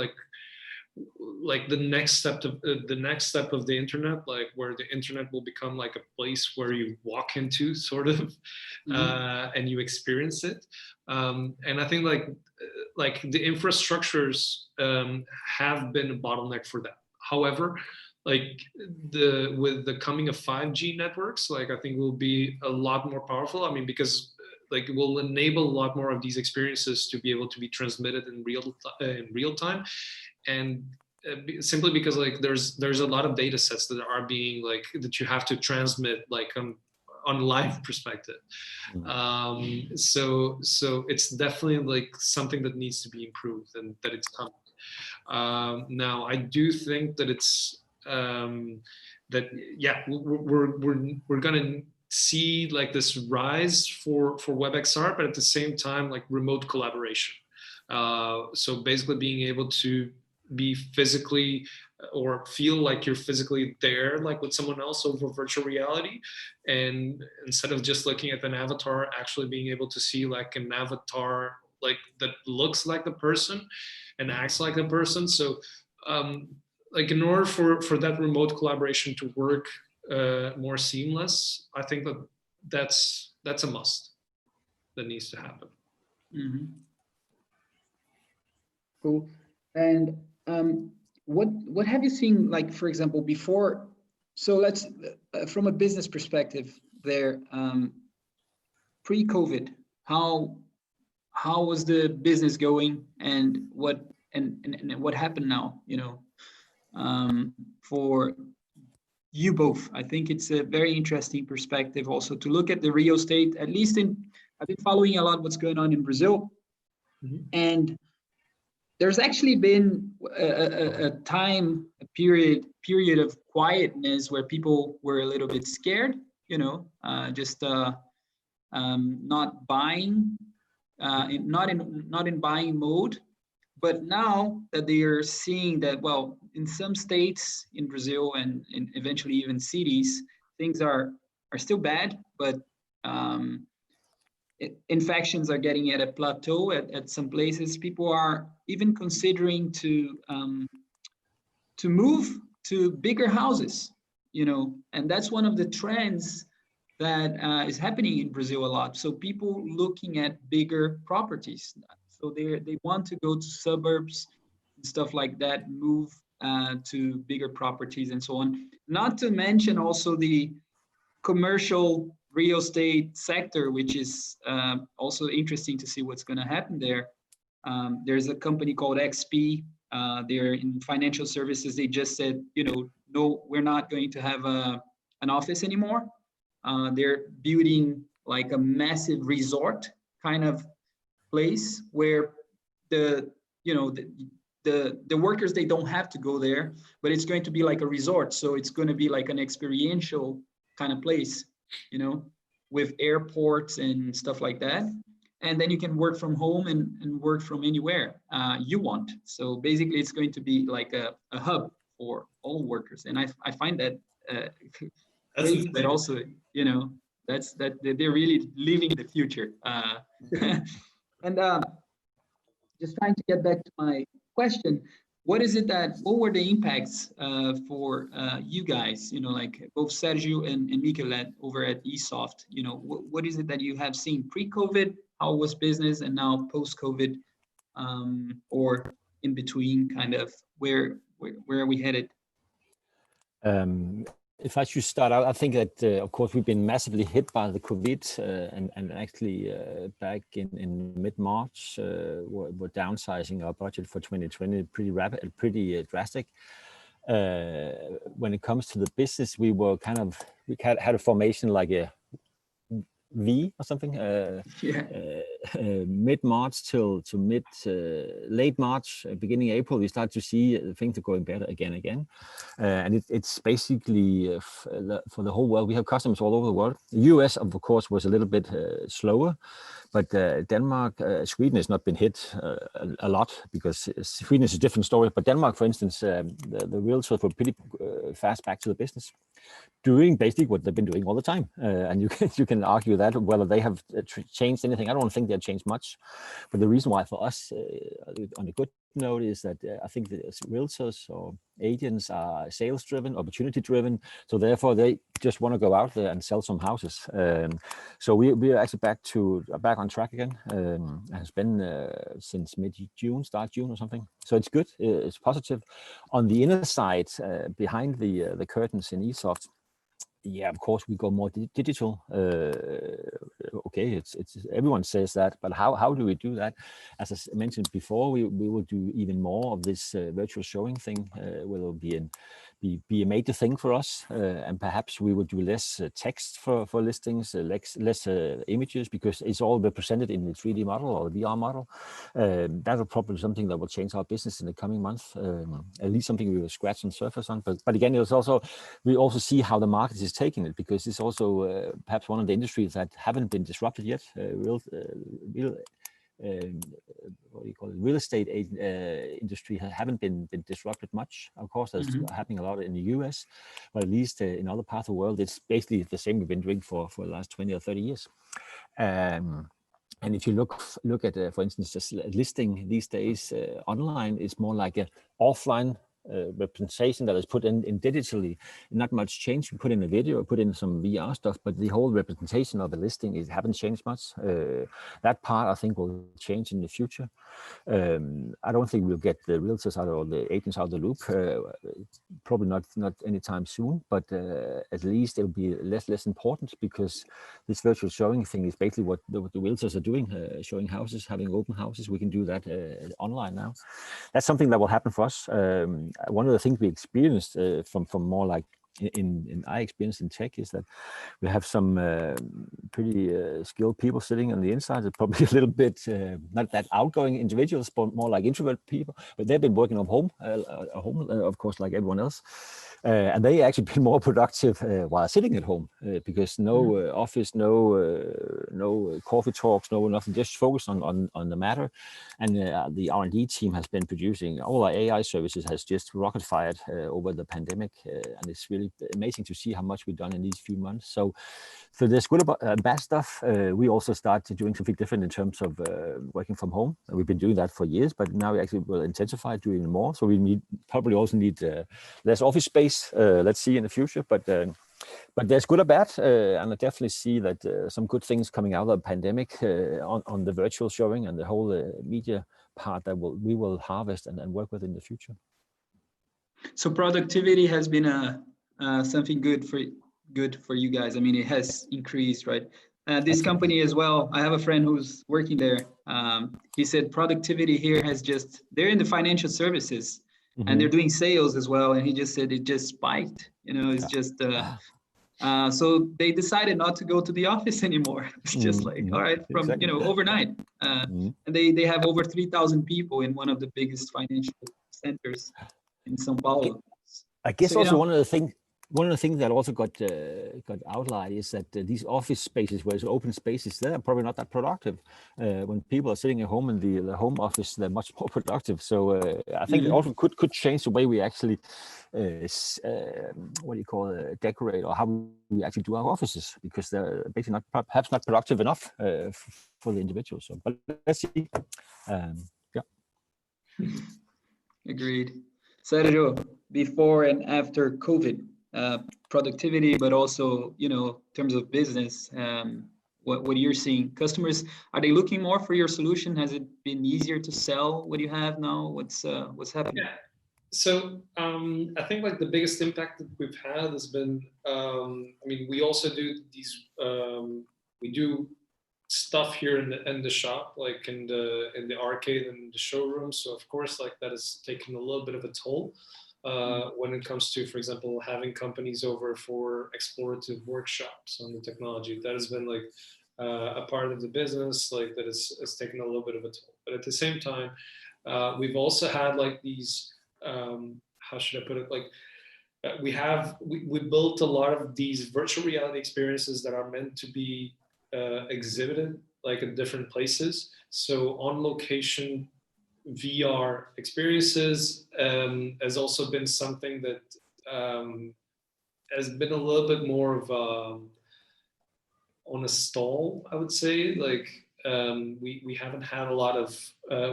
like the next step of the internet, like where the internet will become like a place where you walk into sort of, and you experience it. And I think like the infrastructures have been a bottleneck for that. However, like with the coming of 5G networks, like I think will be a lot more powerful. I mean, because like it will enable a lot more of these experiences to be able to be transmitted in real time. And simply because like there's a lot of data sets that are being like that you have to transmit like on live perspective. So it's definitely like something that needs to be improved, and that it's coming. Now I do think that it's that we're gonna see like this rise for WebXR, but at the same time like remote collaboration. So basically being able to be physically or feel like you're physically there, like with someone else over virtual reality, and instead of just looking at an avatar, actually being able to see like an avatar like that looks like the person and acts like the person. So like in order for that remote collaboration to work more seamless, I think that's a must that needs to happen. Cool. And what have you seen, like, for example, before? So let's from a business perspective there, pre-COVID, how was the business going, and what happened now, for you both? I think it's a very interesting perspective also to look at the real estate, at least in, I've been following a lot what's going on in Brazil, and there's actually been a period of quietness where people were a little bit scared, just not buying, not in buying mode. But now that they are seeing that, well, in some states in Brazil and eventually even cities, things are still bad, but infections are getting at a plateau at some places. People are even considering to move to bigger houses, and that's one of the trends that is happening in Brazil a lot. So people looking at bigger properties. So they want to go to suburbs and stuff like that, move to bigger properties and so on. Not to mention also the commercial real estate sector, which is also interesting to see what's going to happen there. There's a company called XP. They're in financial services. They just said, no, we're not going to have an office anymore. They're building like a massive resort kind of place where the workers, they don't have to go there, but it's going to be like a resort. So it's going to be like an experiential kind of place, with airports and stuff like that. And then you can work from home and work from anywhere you want. So basically it's going to be like a hub for all workers. And I find that great, but also, that they're really living the future. And just trying to get back to my question, what were the impacts for you guys, like both Sergio and Michael over at Esoft? What is it that you have seen pre-COVID? How was business, and now post-COVID, or in between, kind of where are we headed? If I should start out, I think that, of course, we've been massively hit by the COVID, and actually back in mid-March, we're downsizing our budget for 2020 pretty drastic. When it comes to the business, we had a formation like a V or something, mid-March to late March, beginning April, we start to see things are going better again. And it's basically for the whole world. We have customers all over the world. The US, of course, was a little bit slower, but Denmark, Sweden has not been hit a lot, because Sweden is a different story. But Denmark, for instance, the realtors were pretty fast back to the business, doing basically what they've been doing all the time. And you can argue that whether they have changed anything. I don't think they've changed much. But the reason why for us, on a good note, is that I think the realtors or agents are sales driven, opportunity driven. So therefore they just want to go out there and sell some houses. So we are actually back on track again. Has been since mid-June, start June or something. So it's good. It's positive. On the inner side, behind the curtains in Esoft, yeah, of course we go more digital. Okay, it's everyone says that, but how do we do that? As I mentioned before, we will do even more of this virtual showing thing. Will be a major thing for us, and perhaps we will do less text for listings, less images, because it's all represented in the 3D model or the VR model. That will probably be something that will change our business in the coming month. At least something we will scratch and surface on. But again, we also see how the market is taking it, because it's also perhaps one of the industries that haven't been disrupted yet. What do you call it? Real estate industry haven't been disrupted much. Of course, that's happening a lot in the US, but at least in other parts of the world, it's basically the same we've been doing for the last 20 or 30 years. And if you look at, for instance, just listing these days online, is more like an offline representation that is put in digitally. Not much change. We put in a video, put in some VR stuff, but the whole representation of the listing haven't changed much. That part I think will change in the future. I don't think we'll get the realtors out or the agents out of the loop. Probably not anytime soon, but at least it'll be less important, because this virtual showing thing is basically what the realtors are doing, showing houses, having open houses. We can do that online now. That's something that will happen for us. One of the things we experienced from more like in I experience in tech is that we have some pretty skilled people sitting on the inside. They're probably a little bit not that outgoing individuals, but more like introvert people. But they've been working at home, of course, like everyone else. And they actually been more productive while sitting at home because no office, no coffee talks, no nothing. Just focus on the matter. And the R&D team has been producing all our AI services has just rocket fired over the pandemic, and it's really amazing to see how much we've done in these few months. So there's good and bad stuff. We also started doing something different in terms of working from home. We've been doing that for years, but now we actually will intensify doing more. So we probably also need less office space. Let's see in the future, but there's good or bad, and I definitely see that some good things coming out of the pandemic on the virtual showing and the whole media part that we will harvest and work with in the future. So productivity has been something good for you guys. I mean, it has increased, right? This company as well. I have a friend who's working there. He said productivity here they're in the financial services. And they're doing sales as well. And he just said it just spiked. It's just, so they decided not to go to the office anymore. It's just like, all right, from, exactly. overnight. And they have over 3,000 people in one of the biggest financial centers in São Paulo. I guess so, also one of the things that also got outlined is that these office spaces, where it's open spaces, they're probably not that productive. When people are sitting at home in the home office, they're much more productive. So I think it also could change the way we actually, decorate or how we actually do our offices, because they're basically perhaps not productive enough for the individual. So, but let's see. Agreed. Sergio, before and after COVID, productivity, but also, in terms of business, what you're seeing, customers, are they looking more for your solution? Has it been easier to sell what you have now? What's happening? Yeah. So I think like the biggest impact that we've had has been, we also do these, we do stuff here in the shop, like in the arcade and the showroom. So of course, like that has taken a little bit of a toll. When it comes to, for example, having companies over for explorative workshops on the technology, that has been like a part of the business, like that has taken a little bit of a toll. But at the same time, we've also had like these, how should I put it? Like we built a lot of these virtual reality experiences that are meant to be exhibited like in different places. So on location VR experiences has also been something that has been a little bit more of on a stall, I would say. Like we haven't had a lot of,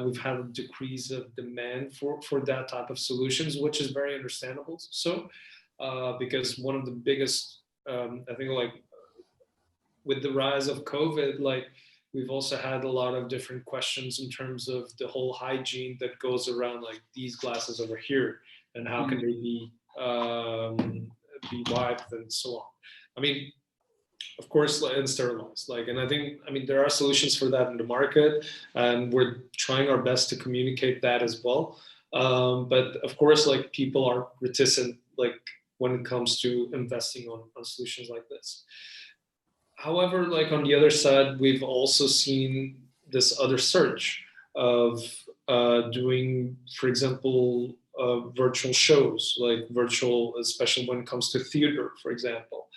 we've had a decrease of demand for that type of solutions, which is very understandable. So because one of the biggest, I think like with the rise of COVID, like we've also had a lot of different questions in terms of the whole hygiene that goes around like these glasses over here and how can they be wiped and so on. I mean, of course, and sterilized. Like, and I think, there are solutions for that in the market, and we're trying our best to communicate that as well. But of course, like people are reticent, like when it comes to investing on solutions like this. However, like on the other side, we've also seen this other surge of doing, for example, virtual shows, like virtual, especially when it comes to theater, for example.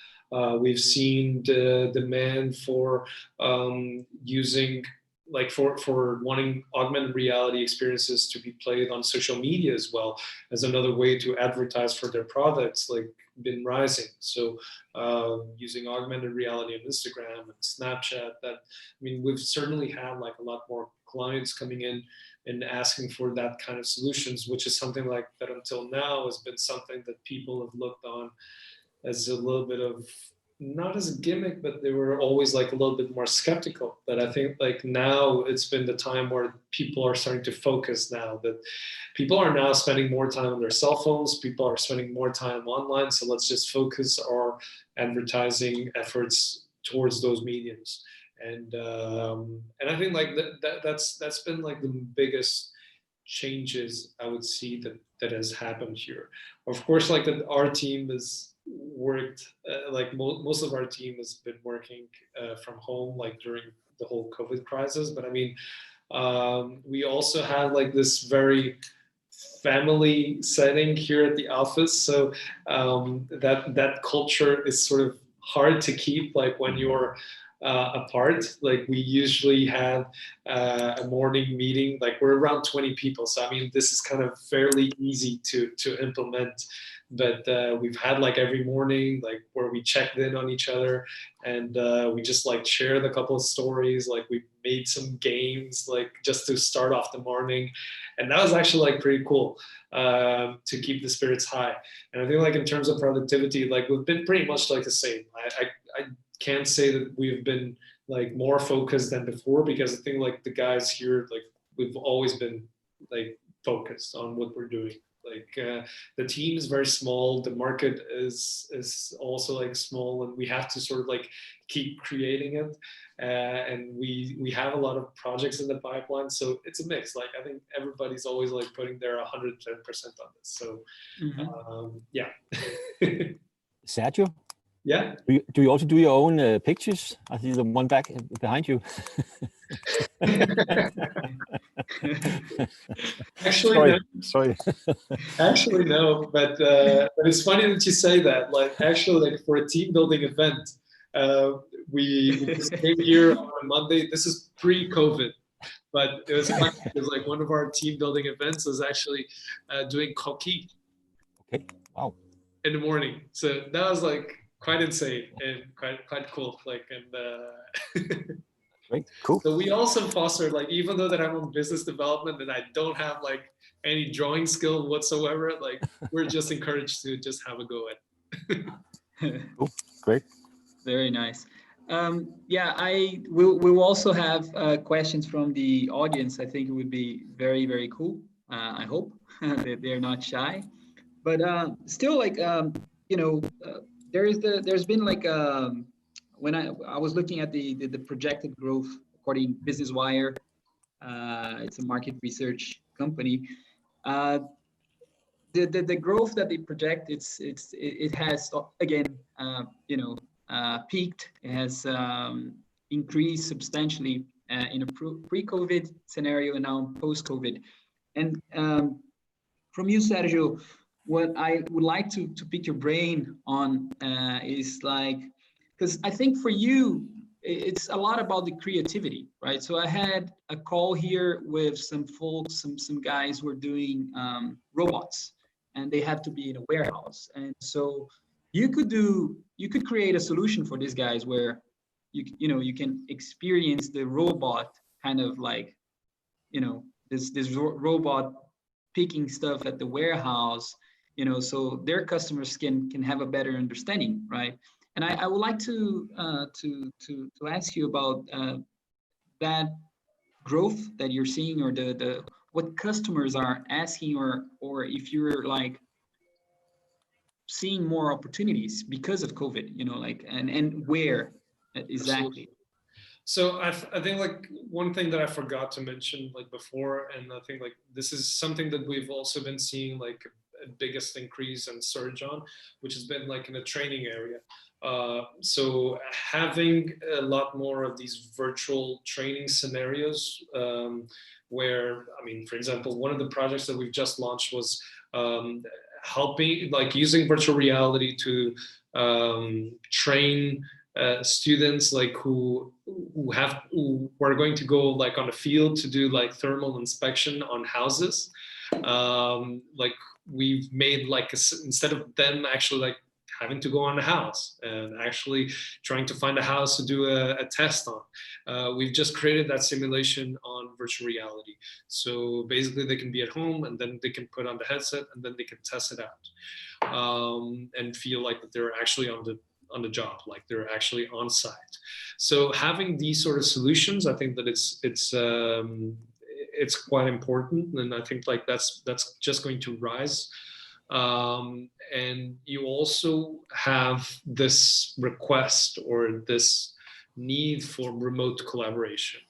We've seen the demand for using, like for wanting augmented reality experiences to be played on social media as well as another way to advertise for their products, like been rising. So using augmented reality on Instagram and Snapchat, we've certainly had like a lot more clients coming in and asking for that kind of solutions, which is something like that until now has been something that people have looked on as a little bit of, not as a gimmick, but they were always like a little bit more skeptical. But I think like now it's been the time where people are starting to focus now, that people are now spending more time on their cell phones, people are spending more time online. So let's just focus our advertising efforts towards those mediums. And I think like that's been like the biggest changes I would see that has happened here. Of course, like that our team is worked, like most of our team has been working from home, like during the whole COVID crisis. But I mean, we also had like this very family setting here at the office. So that culture is sort of hard to keep, like when you're apart. Like we usually had a morning meeting, like we're around 20 people. So I mean, this is kind of fairly easy to implement. But we've had like every morning, like where we checked in on each other, and we just like shared a couple of stories. Like we made some games, like just to start off the morning, and that was actually like pretty cool to keep the spirits high. And I think like in terms of productivity, like we've been pretty much like the same. I can't say that we've been like more focused than before, because I think like the guys here, like we've always been like focused on what we're doing. Like the team is very small, the market is also like small, and we have to sort of like keep creating it. And we have a lot of projects in the pipeline, so it's a mix. Like I think everybody's always like putting their 110% on this. So yeah. Sergio? Yeah. Do you also do your own pictures? I see the one back behind you. Actually, sorry. Actually, no. But it's funny that you say that. Like, actually, like for a team building event, we just came here on Monday. This is pre-COVID, but it was funny because like one of our team building events was actually doing hockey. Okay. Wow. In the morning. So that was like quite insane and quite cool. Like, and great, cool. So we also foster, like, even though that I'm on business development and I don't have like any drawing skill whatsoever, like we're just encouraged to just have a go at it. Cool. Great. Very nice. Yeah, we'll also have questions from the audience. I think it would be very, very cool. I hope they're not shy. But still, like there's been like when I was looking at the projected growth according to Business Wire, it's a market research company. The growth that they project, it has again peaked. It has increased substantially in a pre-COVID scenario and now post-COVID. And from you, Sergio, what I would like to pick your brain on is like, because I think for you, it's a lot about the creativity, right? So I had a call here with some folks, some guys who are doing robots, and they have to be in a warehouse. And so you could create a solution for these guys where you can experience the robot kind of like, this robot picking stuff at the warehouse, so their customers can have a better understanding, right? And I would like to ask you about that growth that you're seeing, or the what customers are asking, or if you're like seeing more opportunities because of COVID, like and where exactly. So I think like one thing that I forgot to mention like before, and I think like this is something that we've also been seeing like a biggest increase and surge on, which has been like in the training area. So having a lot more of these virtual training scenarios where, I mean, for example, one of the projects that we've just launched was helping, like using virtual reality to train students like who are going to go like on the field to do like thermal inspection on houses. Like we've made like instead of them actually like having to go on a house and actually trying to find a house to do a test on, we've just created that simulation on virtual reality. So basically they can be at home and then they can put on the headset and then they can test it out and feel like that they're actually on the job, like they're actually on site. So having these sort of solutions, I think that it's quite important, and I think like that's just going to rise. And you also have this request or this need for remote collaboration.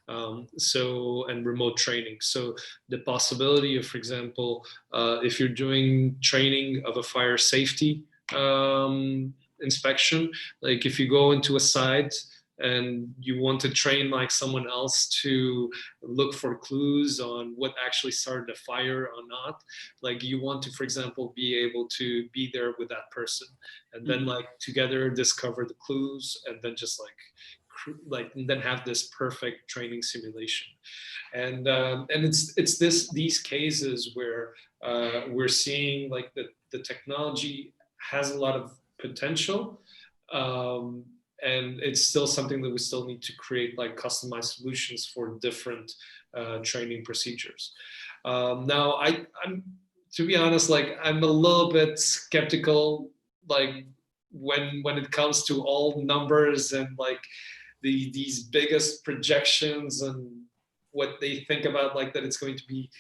And remote training. So the possibility of, for example, if you're doing training of a fire safety inspection. Like if you go into a site and you want to train like someone else to look for clues on what actually started a fire or not, like you want to, for example, be able to be there with that person and then like together discover the clues and then just like then have this perfect training simulation. And it's these cases where we're seeing like the technology has a lot of potential, and it's still something that we still need to create like customized solutions for different training procedures. Now, I'm to be honest, like I'm a little bit skeptical, like when it comes to all numbers and like these biggest projections and what they think about, like that it's going to be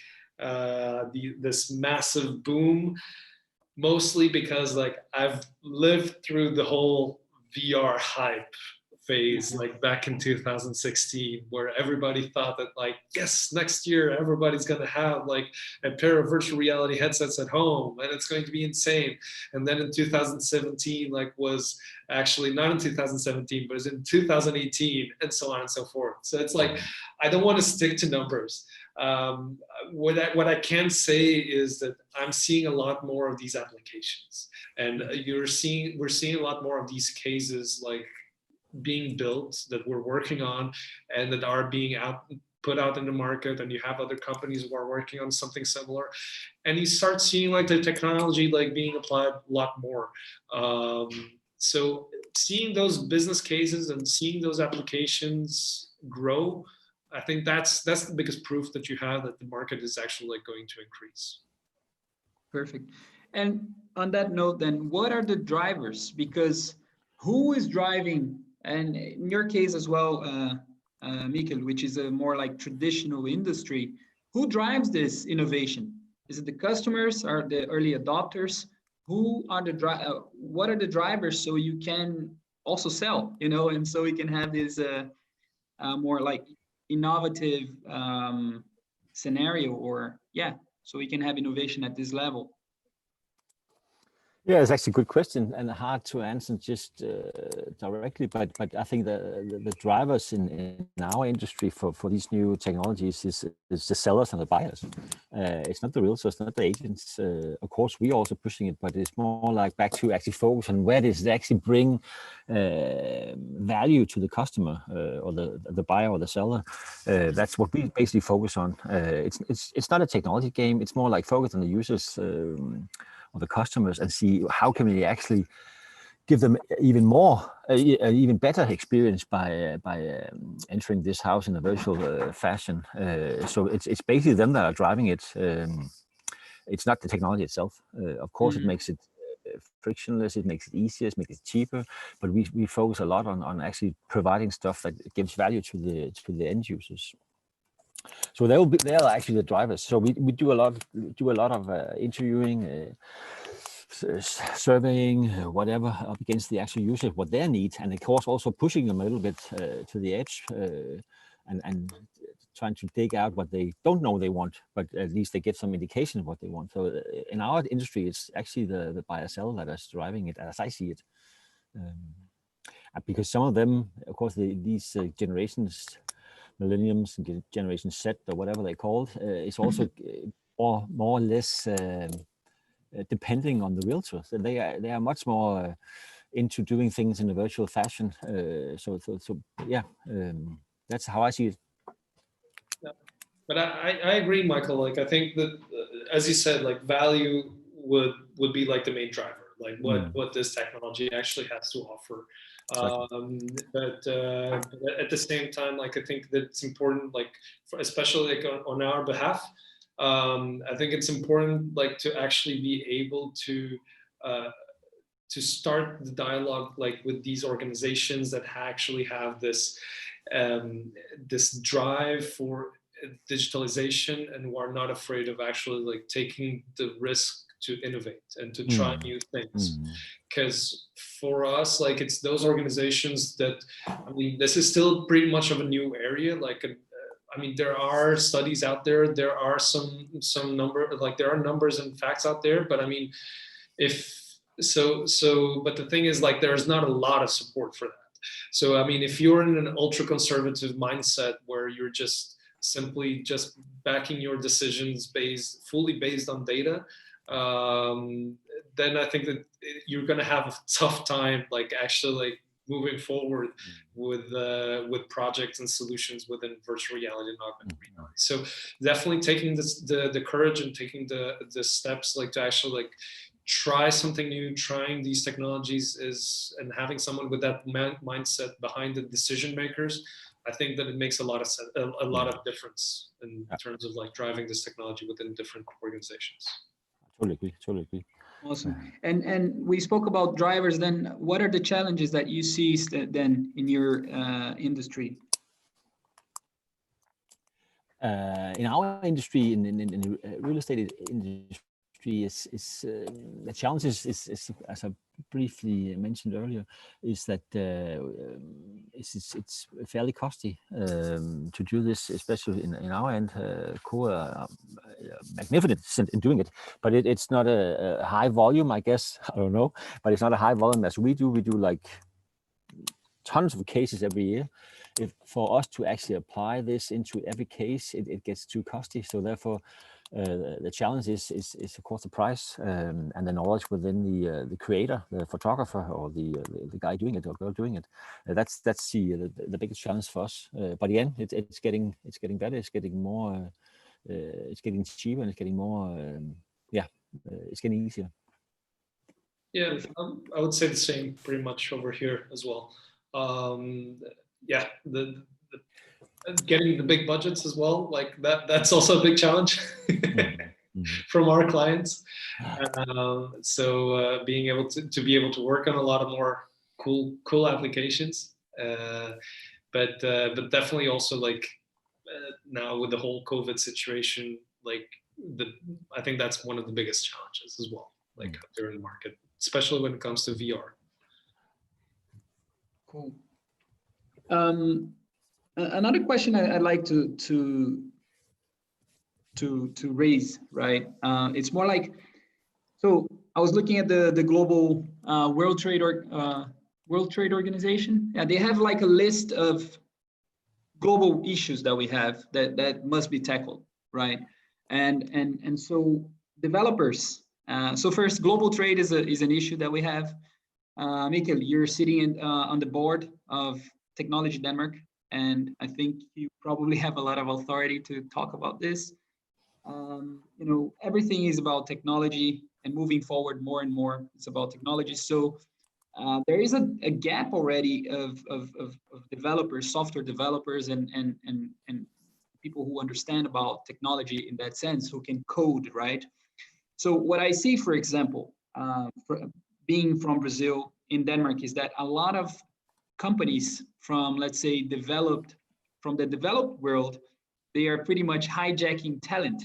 this massive boom. Mostly because like I've lived through the whole VR hype phase, like back in 2016, where everybody thought that like, yes, next year everybody's gonna have like a pair of virtual reality headsets at home and it's going to be insane. And then in 2017, like was actually not in 2017, but it's in 2018 and so on and so forth. So it's like, I don't want to stick to numbers. What I can say is that I'm seeing a lot more of these applications, and we're seeing a lot more of these cases like being built that we're working on and that are being put out in the market, and you have other companies who are working on something similar, and you start seeing like the technology like being applied a lot more. So seeing those business cases and seeing those applications grow, I think that's the biggest proof that you have that the market is actually like going to increase. Perfect. And on that note, then, what are the drivers? Because who is driving? And in your case as well, Michael, which is a more like traditional industry, who drives this innovation? Is it the customers? Are the early adopters? Who are what are the drivers so you can also sell, and so we can have this more like innovative scenario, or so we can have innovation at this level? Yeah, it's actually a good question and hard to answer just directly, but I think the drivers in our industry for these new technologies is the sellers and the buyers. It's not the realtors, it's not the agents. Of course, we're also pushing it, but it's more like back to actually focus on where does it actually bring value to the customer or the buyer or the seller. That's what we basically focus on. It's not a technology game. It's more like focus on the users or the customers and see how can we actually give them even more, even better experience by entering this house in a virtual fashion. So it's basically them that are driving it. It's not the technology itself. Of course, it makes it frictionless, it makes it easier, it makes it cheaper, but we focus a lot on actually providing stuff that gives value to the end users. So they are actually the drivers. So we do a lot of interviewing, surveying, whatever, up against the actual user, what they need, and of course also pushing them a little bit to the edge and trying to dig out what they don't know they want, but at least they get some indication of what they want. So in our industry, it's actually the buyer seller that is driving it, as I see it, because some of them, of course, these generations, millenniums and Generation Z or whatever they called, is also more or less depending on the realtors. They are much more into doing things in a virtual fashion. So that's how I see it. Yeah. But I agree, Michael. Like I think that, as you said, like value would be like the main driver. Like what this technology actually has to offer. But at the same time, like I think that it's important, like especially like on our behalf, I think it's important like to actually be able to start the dialogue like with these organizations that actually have this this drive for digitalization and who are not afraid of actually like taking the risk to innovate and to try new things. Because for us, like it's those organizations that, I mean, this is still pretty much of a new area. Like, I mean, there are studies out there. There are some number, like there are numbers and facts out there. But I mean, if But the thing is, like, there's not a lot of support for that. So, I mean, if you're in an ultra conservative mindset where you're just simply just backing your decisions fully based on data, then I think that you're going to have a tough time, like, actually, like, moving forward with projects and solutions within virtual reality and augmented reality. So definitely taking the courage and taking the steps, like, to actually, like, try something new, trying these technologies and having someone with that mindset behind the decision makers, I think that it makes a lot of difference in terms of, like, driving this technology within different organizations. Totally agree. Awesome. And we spoke about drivers. Then what are the challenges that you see then in your industry? In our industry, in the real estate industry, the challenge is, as I briefly mentioned earlier, is that it's fairly costly to do this, especially in our end. Core are magnificent in doing it, but it's not a high volume, I guess. I don't know, but it's not a high volume as we do. We do like tons of cases every year. If for us to actually apply this into every case, it gets too costly. So therefore, the challenge is of course the price and the knowledge within the creator, the photographer, or the guy doing it or girl doing it. That's the biggest challenge for us. But again, it's getting better. It's getting more. It's getting cheaper and it's getting more. It's getting easier. Yeah, I would say the same pretty much over here as well. The getting the big budgets as well, like that's also a big challenge from our clients. So being able to work on a lot of more cool applications, but definitely also, like, now with the whole COVID situation, like, I think that's one of the biggest challenges as well, like, out there in the market, especially when it comes to VR. Cool. Another question I'd like to raise, right? It's more like, so I was looking at the global World Trade Organization. Yeah, they have like a list of global issues that we have that must be tackled, right? And so developers. So first, global trade is an issue that we have. Michael, you're sitting on the board of Technology Denmark, and I think you probably have a lot of authority to talk about this. Everything is about technology, and moving forward more and more, it's about technology. So there is a gap already of developers, software developers, and people who understand about technology in that sense, who can code, right? So what I see, for example, being from Brazil, in Denmark, is that a lot of companies from, let's say, the developed world, they are pretty much hijacking talent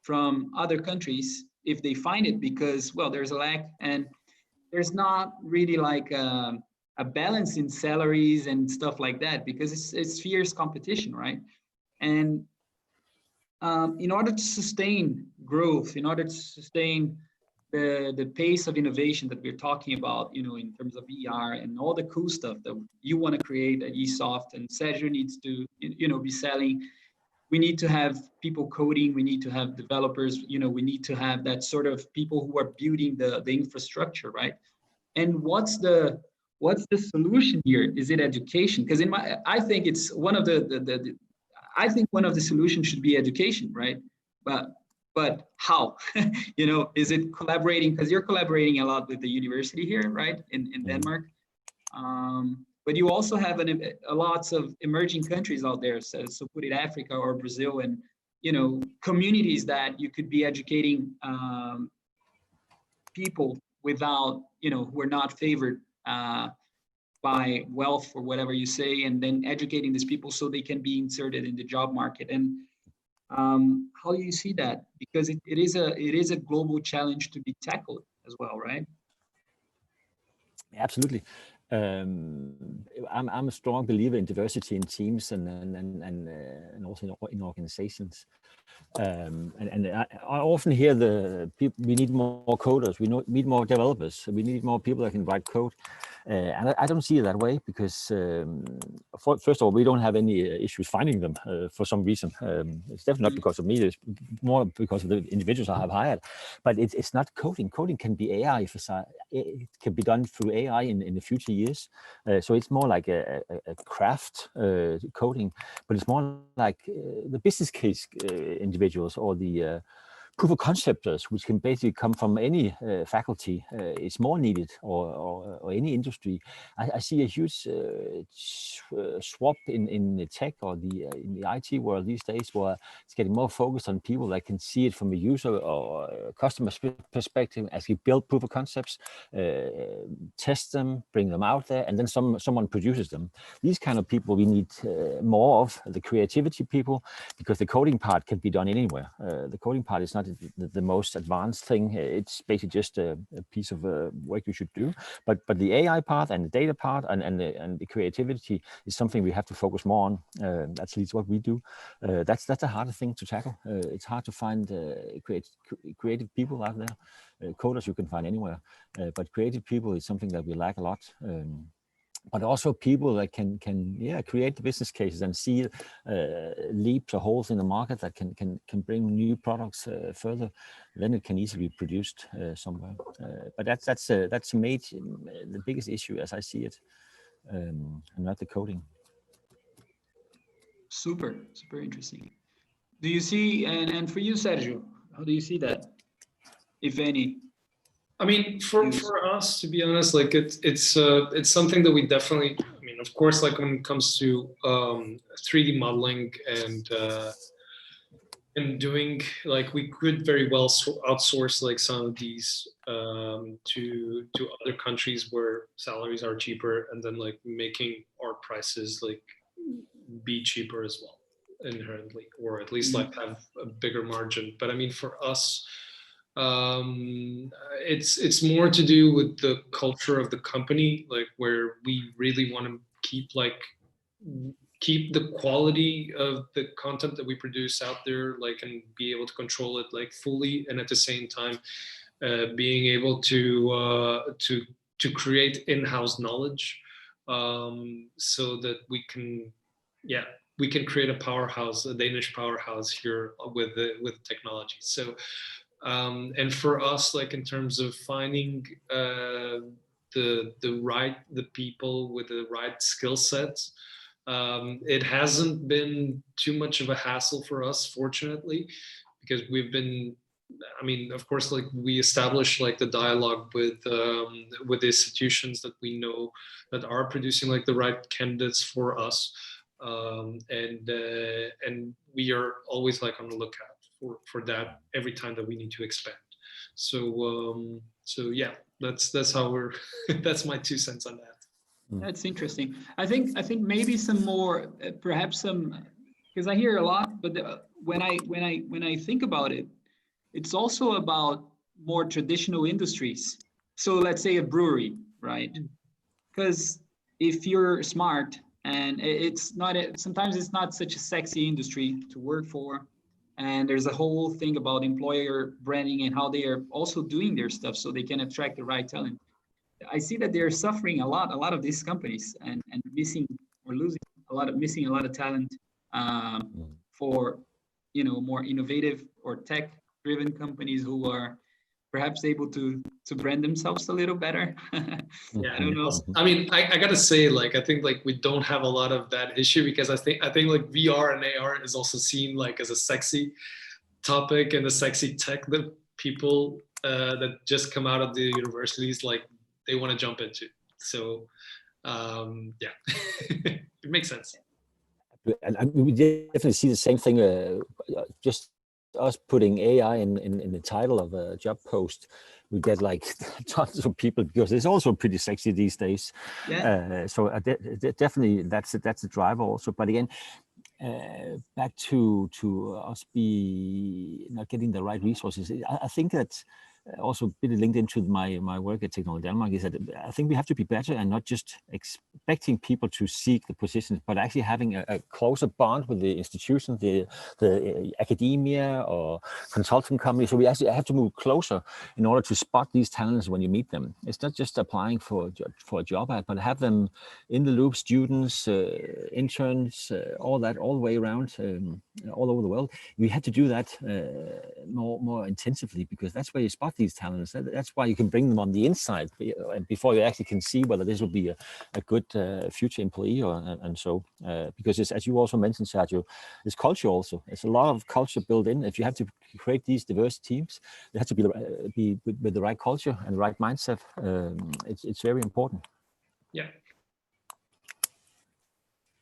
from other countries if they find it, because, well, there's a lack, and there's not really like a balance in salaries and stuff like that, because it's fierce competition, right? And in order to sustain growth, in order to sustain the pace of innovation that we're talking about, in terms of VR and all the cool stuff that you want to create at Esoft, and Sergio needs to, be selling. We need to have people coding. We need to have developers. We need to have that sort of people who are building the infrastructure, right? And what's the solution here? Is it education? Because I think it's one of I think one of the solutions should be education, right? But how? Is it collaborating? Because you're collaborating a lot with the university here, right, in Denmark. But you also have lots of emerging countries out there, so put it Africa or Brazil, and communities that you could be educating people without, who are not favored by wealth or whatever you say, and then educating these people so they can be inserted in the job market. And how do you see that? Because it is a global challenge to be tackled as well, right? Absolutely. I'm a strong believer in diversity in teams and also in organizations. I often hear the people, we need more coders, need more developers, we need more people that can write code. And I don't see it that way because, first of all, we don't have any issues finding them for some reason. It's definitely not because of me, it's more because of the individuals I have hired. But it's not coding. Coding can be AI, it can be done through AI in the future years. So it's more like a craft coding, but it's more like the business case individuals or the proof of conceptors, which can basically come from any faculty, is more needed, or any industry. I see a huge swap in the tech or in the IT world these days, where it's getting more focused on people that can see it from a user or customer perspective as you build proof of concepts, test them, bring them out there, and then someone produces them. These kind of people we need more of, the creativity people, because the coding part can be done anywhere. The coding part is not the most advanced thing. It's basically just a piece of work you should do. But the AI part and the data part and the creativity is something we have to focus more on. That's at least what we do. That's a harder thing to tackle. It's hard to find creative people out there. Coders you can find anywhere, but creative people is something that we lack a lot. But also people that can create the business cases and see leaps or holes in the market that can bring new products further. Then it can easily be produced somewhere. But that's the biggest issue as I see it, and not the coding. Super interesting. Do you see, and for you, Sergio, how do you see that, if any? I mean, for us, to be honest, like it's something that we definitely, I mean, of course, like when it comes to 3D modeling and doing, like, we could very well outsource like some of these to other countries where salaries are cheaper, and then like making our prices like be cheaper as well inherently, or at least like have a bigger margin. But I mean, for us, it's more to do with the culture of the company, like where we really want to keep the quality of the content that we produce out there, like, and be able to control it like fully, and at the same time being able to create in-house knowledge, so that we can create a powerhouse, a Danish powerhouse here with technology. So and for us, like in terms of finding the people with the right skill sets, it hasn't been too much of a hassle for us, fortunately, because we've been, I mean, of course, like we establish like the dialogue with the institutions that we know that are producing like the right candidates for us, and we are always like on the lookout for that every time that we need to expand. So yeah, that's how we're that's my 2 cents on that. That's interesting. I think maybe some more, perhaps some, because I hear a lot, but when I think about it, it's also about more traditional industries. So let's say a brewery, right? Because if you're smart, and sometimes it's not such a sexy industry to work for. And there's a whole thing about employer branding and how they are also doing their stuff so they can attract the right talent. I see that they're suffering a lot of these companies, and missing a lot of talent for more innovative or tech-driven companies who are perhaps able to brand themselves a little better. Yeah, I don't know. I mean, I gotta say, like, I think like we don't have a lot of that issue, because I think like VR and AR is also seen like as a sexy topic and a sexy tech that people that just come out of the universities, like, they want to jump into. So yeah, it makes sense. And we definitely see the same thing. Just us putting AI in the title of a job post, we get like tons of people, because it's also pretty sexy these days. Yeah. So definitely that's a driver also. But again, back to us not getting the right resources. I think that also a bit linked into my work at Technology Denmark, is that I think we have to be better and not just expecting people to seek the positions, but actually having a closer bond with the institution, the academia or consulting company. So we actually have to move closer in order to spot these talents when you meet them. It's not just applying for a job ad, but have them in the loop, students, interns, all that, all the way around, all over the world. We have to do that more intensively, because that's where you spot these talents. That's why you can bring them on the inside before you actually can see whether this will be a good future employee and so. Because it's, as you also mentioned, Sergio, it's culture also. There's a lot of culture built in. If you have to create these diverse teams, they have to be with the right culture and the right mindset. It's very important. Yeah.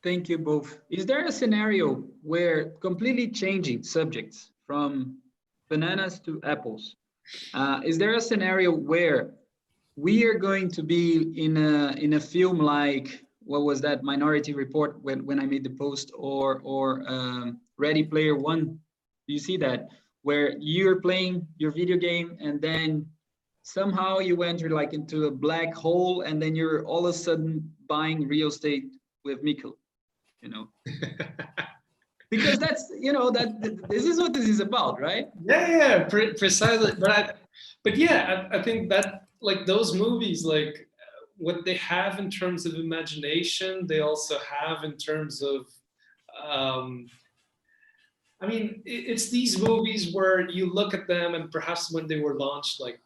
Thank you both. Is there a scenario where completely changing subjects from bananas to apples? Is there a scenario where we are going to be in a film like, what was that, Minority Report when I made the post, or Ready Player One? Do you see that, where you're playing your video game and then somehow you enter like into a black hole, and then you're all of a sudden buying real estate with Michael, you know? Because that's, you know, this is what this is about, right? Yeah, precisely. But yeah, I think that, like, those movies, like what they have in terms of imagination, they also have in terms of, I mean, it's these movies where you look at them, and perhaps when they were launched, like,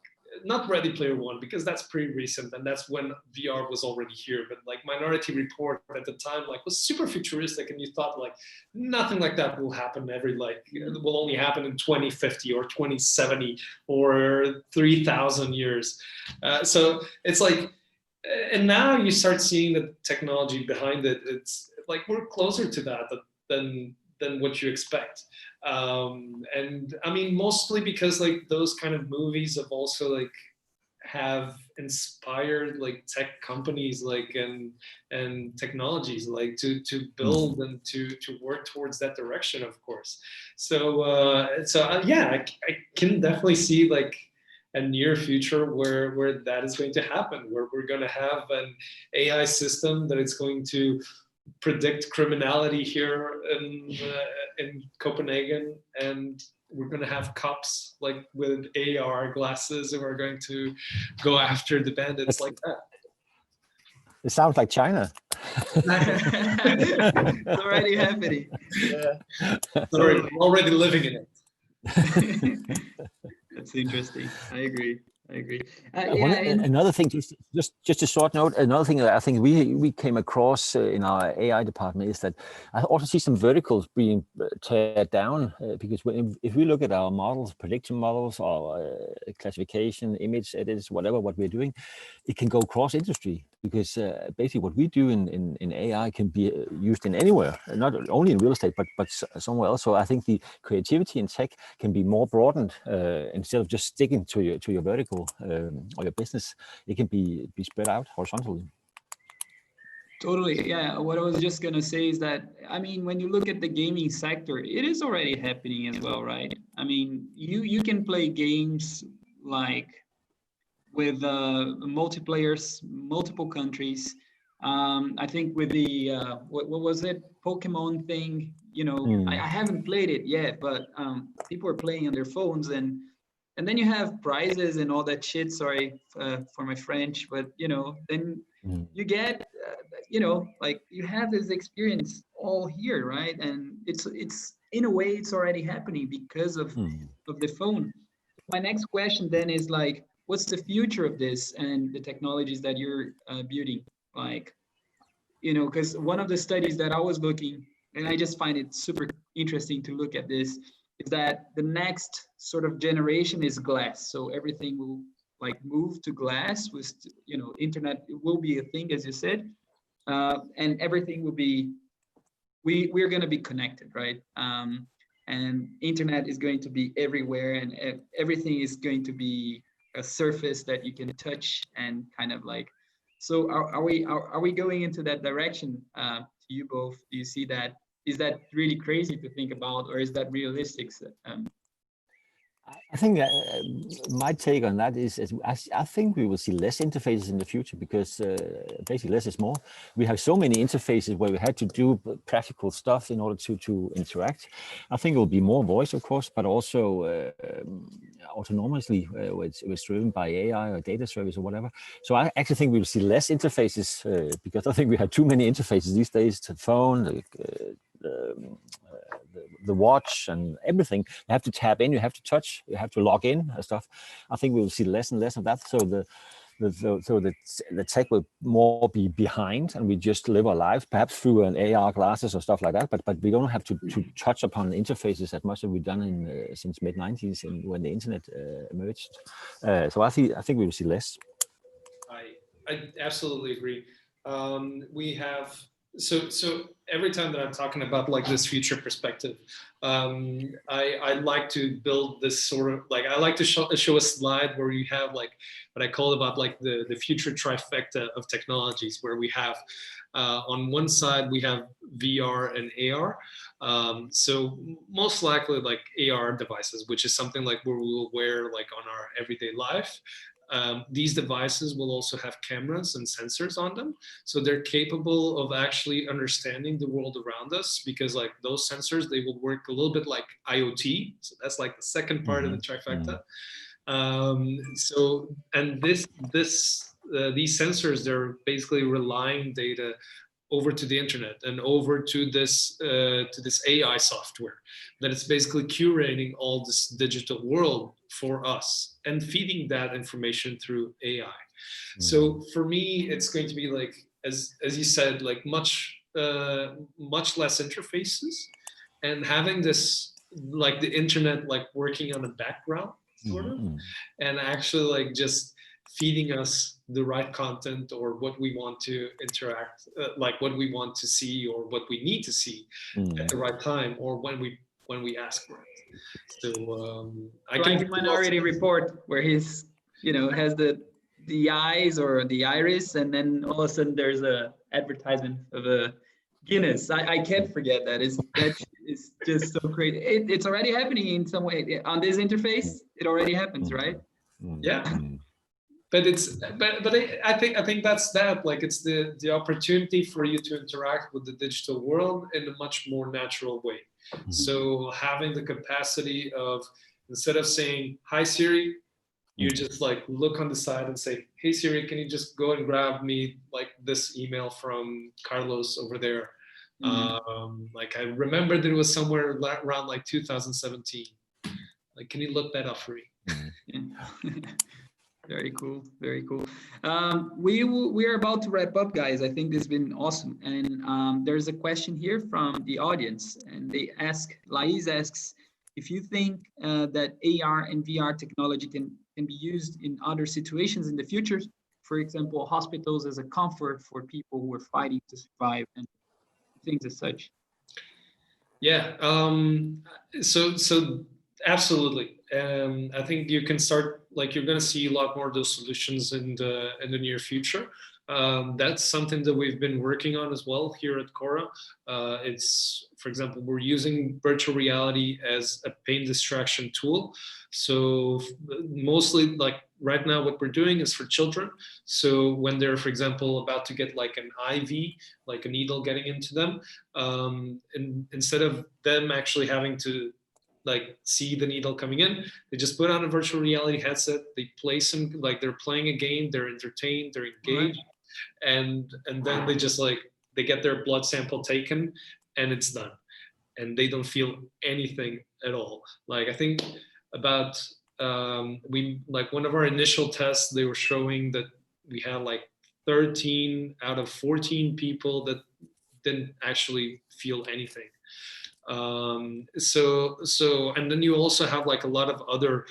not Ready Player One, because that's pretty recent and that's when VR was already here, but like Minority Report at the time, like, was super futuristic, and you thought like nothing like that will happen it will only happen in 2050 or 2070 or 3,000 years. So it's like, and now you start seeing the technology behind it. It's like we're closer to that than what you expect. And I mean, mostly because like those kind of movies have also like have inspired like tech companies like and technologies like to build and to work towards that direction, of course. So yeah, I can definitely see like a near future where that is going to happen, where we're going to have an AI system that is going to predict criminality here in Copenhagen, and we're going to have cops like with AR glasses who are going to go after the bandits like that. It sounds like China. It's already happening. Yeah. We're already living in it. That's interesting. I agree. Another thing, just a short note. Another thing that I think we came across in our AI department is that I also see some verticals being teared down because if we look at our models, prediction models, or classification, image edits, whatever what we're doing, it can go cross industry, because basically what we do in AI can be used in anywhere, not only in real estate but somewhere else. So I think the creativity in tech can be more broadened instead of just sticking to your vertical or your business. It can be spread out horizontally. Totally. Yeah. What I was just going to say is that, I mean, when you look at the gaming sector, it is already happening as well, right? I mean, you can play games like with multiplayers, multiple countries. I think with the, what was it? Pokemon thing, you know, I haven't played it yet, but people are playing on their phones, and then you have prizes and all that shit. Sorry for my French, but you know, then you get, you know, like you have this experience all here, right? And it's in a way it's already happening because of the phone. My next question then is like, what's the future of this and the technologies that you're building? Like, you know, because one of the studies that I was looking, and I just find it super interesting to look at this, is that the next sort of generation is glass. So everything will like move to glass with, you know, internet will be a thing, as you said, and everything will be, we're going to be connected, right? And internet is going to be everywhere, and everything is going to be a surface that you can touch and kind of like, so are we going into that direction? To you both, do you see that? Is that really crazy to think about, or is that realistic? I think my take on that is I think we will see less interfaces in the future because basically less is more. We have so many interfaces where we had to do practical stuff in order to interact. I think it will be more voice, of course, but also autonomously, it's driven by AI or data service or whatever. So I actually think we will see less interfaces because I think we have too many interfaces these days: to phone, the watch, and everything. You have to tap in, you have to touch, you have to log in and stuff. I think we will see less and less of that. So the tech will more be behind, and we just live our lives perhaps through an AR glasses or stuff like that. But we don't have to touch upon interfaces as much as we've done since mid-90s and when the internet emerged. So I think we will see less. I absolutely agree. We have so every time that I'm talking about like this future perspective, I like to build this sort of like, I like to show a slide where you have like what I call about like the future trifecta of technologies, where we have on one side we have VR and AR. So most likely like AR devices, which is something like where we will wear like on our everyday life. These devices will also have cameras and sensors on them. So they're capable of actually understanding the world around us, because like those sensors, they will work a little bit like IoT. So that's like the second part of the trifecta. And these sensors, they're basically relying data over to the internet and over to this AI software that is basically curating all this digital world for us and feeding that information through AI. So for me, it's going to be like, as you said, like much less interfaces, and having this like the internet like working on the background sort of, and actually like just feeding us the right content or what we want to interact, like what we want to see or what we need to see at the right time, or when we ask for it. So I can like Minority Report, where he's has the eyes or the iris, and then all of a sudden there's a advertisement of a Guinness. I can't forget that. That is just so great. It's already happening in some way on this interface. It already happens, right? Yeah. But I think that's that. Like it's the opportunity for you to interact with the digital world in a much more natural way. So having the capacity of, instead of saying, "Hi Siri," you just like look on the side and say, "Hey Siri, can you just go and grab me like this email from Carlos over there?" Like I remember that it was somewhere around like 2017. Like, can you look that up for me? Very cool, very cool. We are about to wrap up, guys. I think this has been awesome. And there's a question here from the audience, and Lais asks, if you think that AR and VR technology can be used in other situations in the future, for example, hospitals as a comfort for people who are fighting to survive and things as such. Yeah, so absolutely. I think you can start, like you're going to see a lot more of those solutions in the near future. That's something that we've been working on as well here at Cora. It's, for example, we're using virtual reality as a pain distraction tool. So mostly like right now what we're doing is for children. So when they're, for example, about to get like an IV, like a needle getting into them, and instead of them actually having to like see the needle coming in, they just put on a virtual reality headset, they play some, like they're playing a game, they're entertained, they're engaged, and then they just like, they get their blood sample taken and it's done. And they don't feel anything at all. Like I think about, we like one of our initial tests, they were showing that we had like 13 out of 14 people that didn't actually feel anything. So and then you also have like a lot of other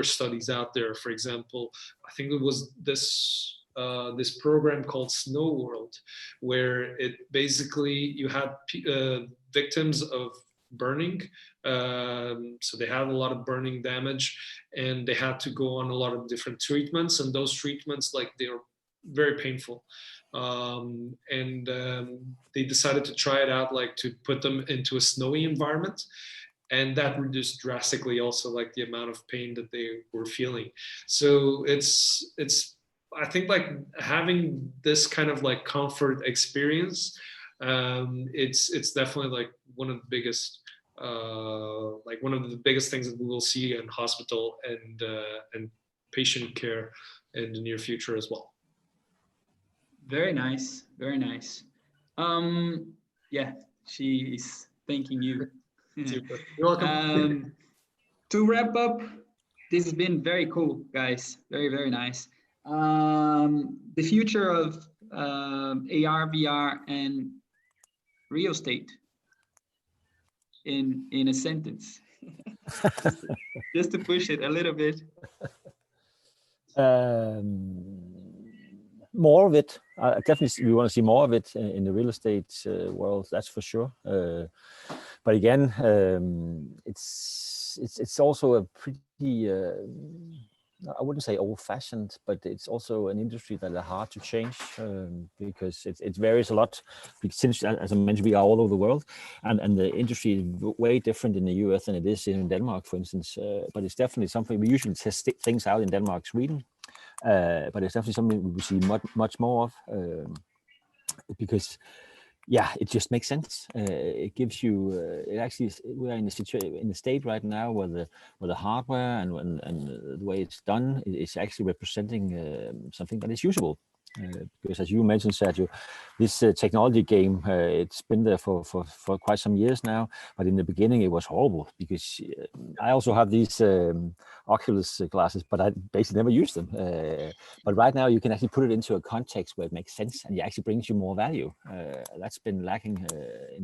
studies out there. For example, I think it was this program called Snow World, where it basically, you had victims of burning, so they had a lot of burning damage, and they had to go on a lot of different treatments, and those treatments, like, they were very painful. They decided to try it out, like to put them into a snowy environment, and that reduced drastically also like the amount of pain that they were feeling. So it's I think like having this kind of like comfort experience, it's definitely like one of the biggest things that we will see in hospital and patient care in the near future as well. Very nice, very nice. Yeah, she is thanking you. Super. You're welcome. To wrap up, this has been very cool, guys. Very, very nice. The future of ARVR and real estate in a sentence, just to push it a little bit. More of it. Definitely, we want to see more of it in the real estate world. That's for sure. But again, it's also a pretty. I wouldn't say old-fashioned, but it's also an industry that are hard to change because it varies a lot. Since, as I mentioned, we are all over the world, and the industry is way different in the US than it is in Denmark, for instance. But it's definitely something we usually test things out in Denmark, Sweden, but it's definitely something we will see much more of because. Yeah, it just makes sense. It gives you. It actually, we are in a state right now where the hardware and the way it's done is actually representing something that is usable. Because as you mentioned, Sergio, this technology game, it's been there for quite some years now. But in the beginning, it was horrible because I also have these Oculus glasses, but I basically never use them. But right now, you can actually put it into a context where it makes sense and it actually brings you more value. That's been lacking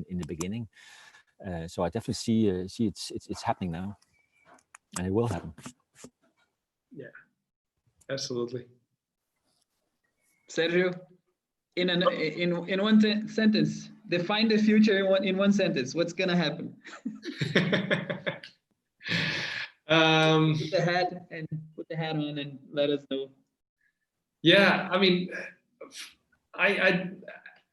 in the beginning. So I definitely see it's happening now, and it will happen. Yeah, absolutely. Sergio, in one sentence, define the future in one sentence. What's gonna happen? Put the hat on and let us know. Yeah, I mean,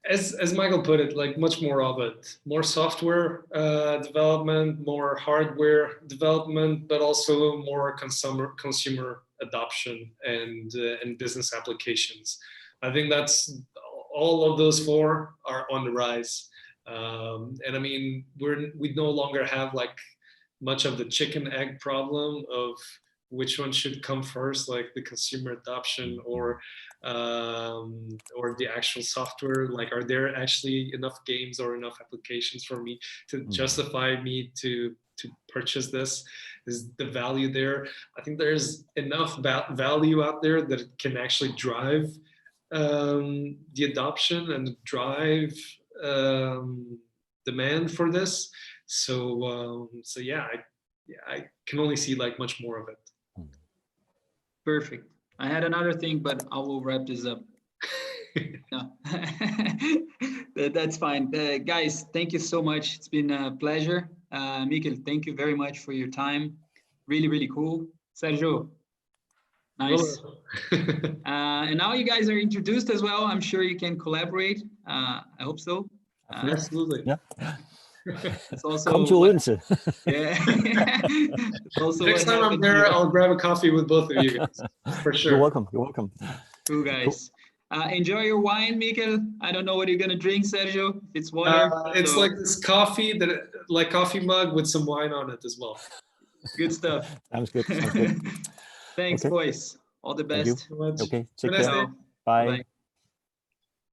as Michael put it, like much more of it, more software development, more hardware development, but also more consumer adoption and business applications. I think that's all of those four are on the rise. And I mean, we no longer have like much of the chicken egg problem of which one should come first, like the consumer adoption or the actual software. Like, are there actually enough games or enough applications for me to justify me to purchase this? Is the value there? I think there's enough value out there that it can actually drive the adoption and drive demand for this. So yeah, I can only see like much more of it. Perfect. I had another thing, but I will wrap this up. No, that's fine. Guys, thank you so much. It's been a pleasure. Michael, thank you very much for your time. Really, really cool. Sergio, nice. And now you guys are introduced as well. I'm sure you can collaborate. I hope so. Absolutely. Yeah. It's also come to Odense. Yeah. Also next time I'm there, I'll grab a coffee with both of you guys for sure. You're welcome. You're welcome. Cool, guys. Cool. Enjoy your wine, Michael. I don't know what you're gonna drink, Sergio. If it's water. It's like this coffee like coffee mug with some wine on it as well. Good stuff. Sounds good. Sounds good. Thanks, boys. All the best. Okay. Take care. Bye. Bye.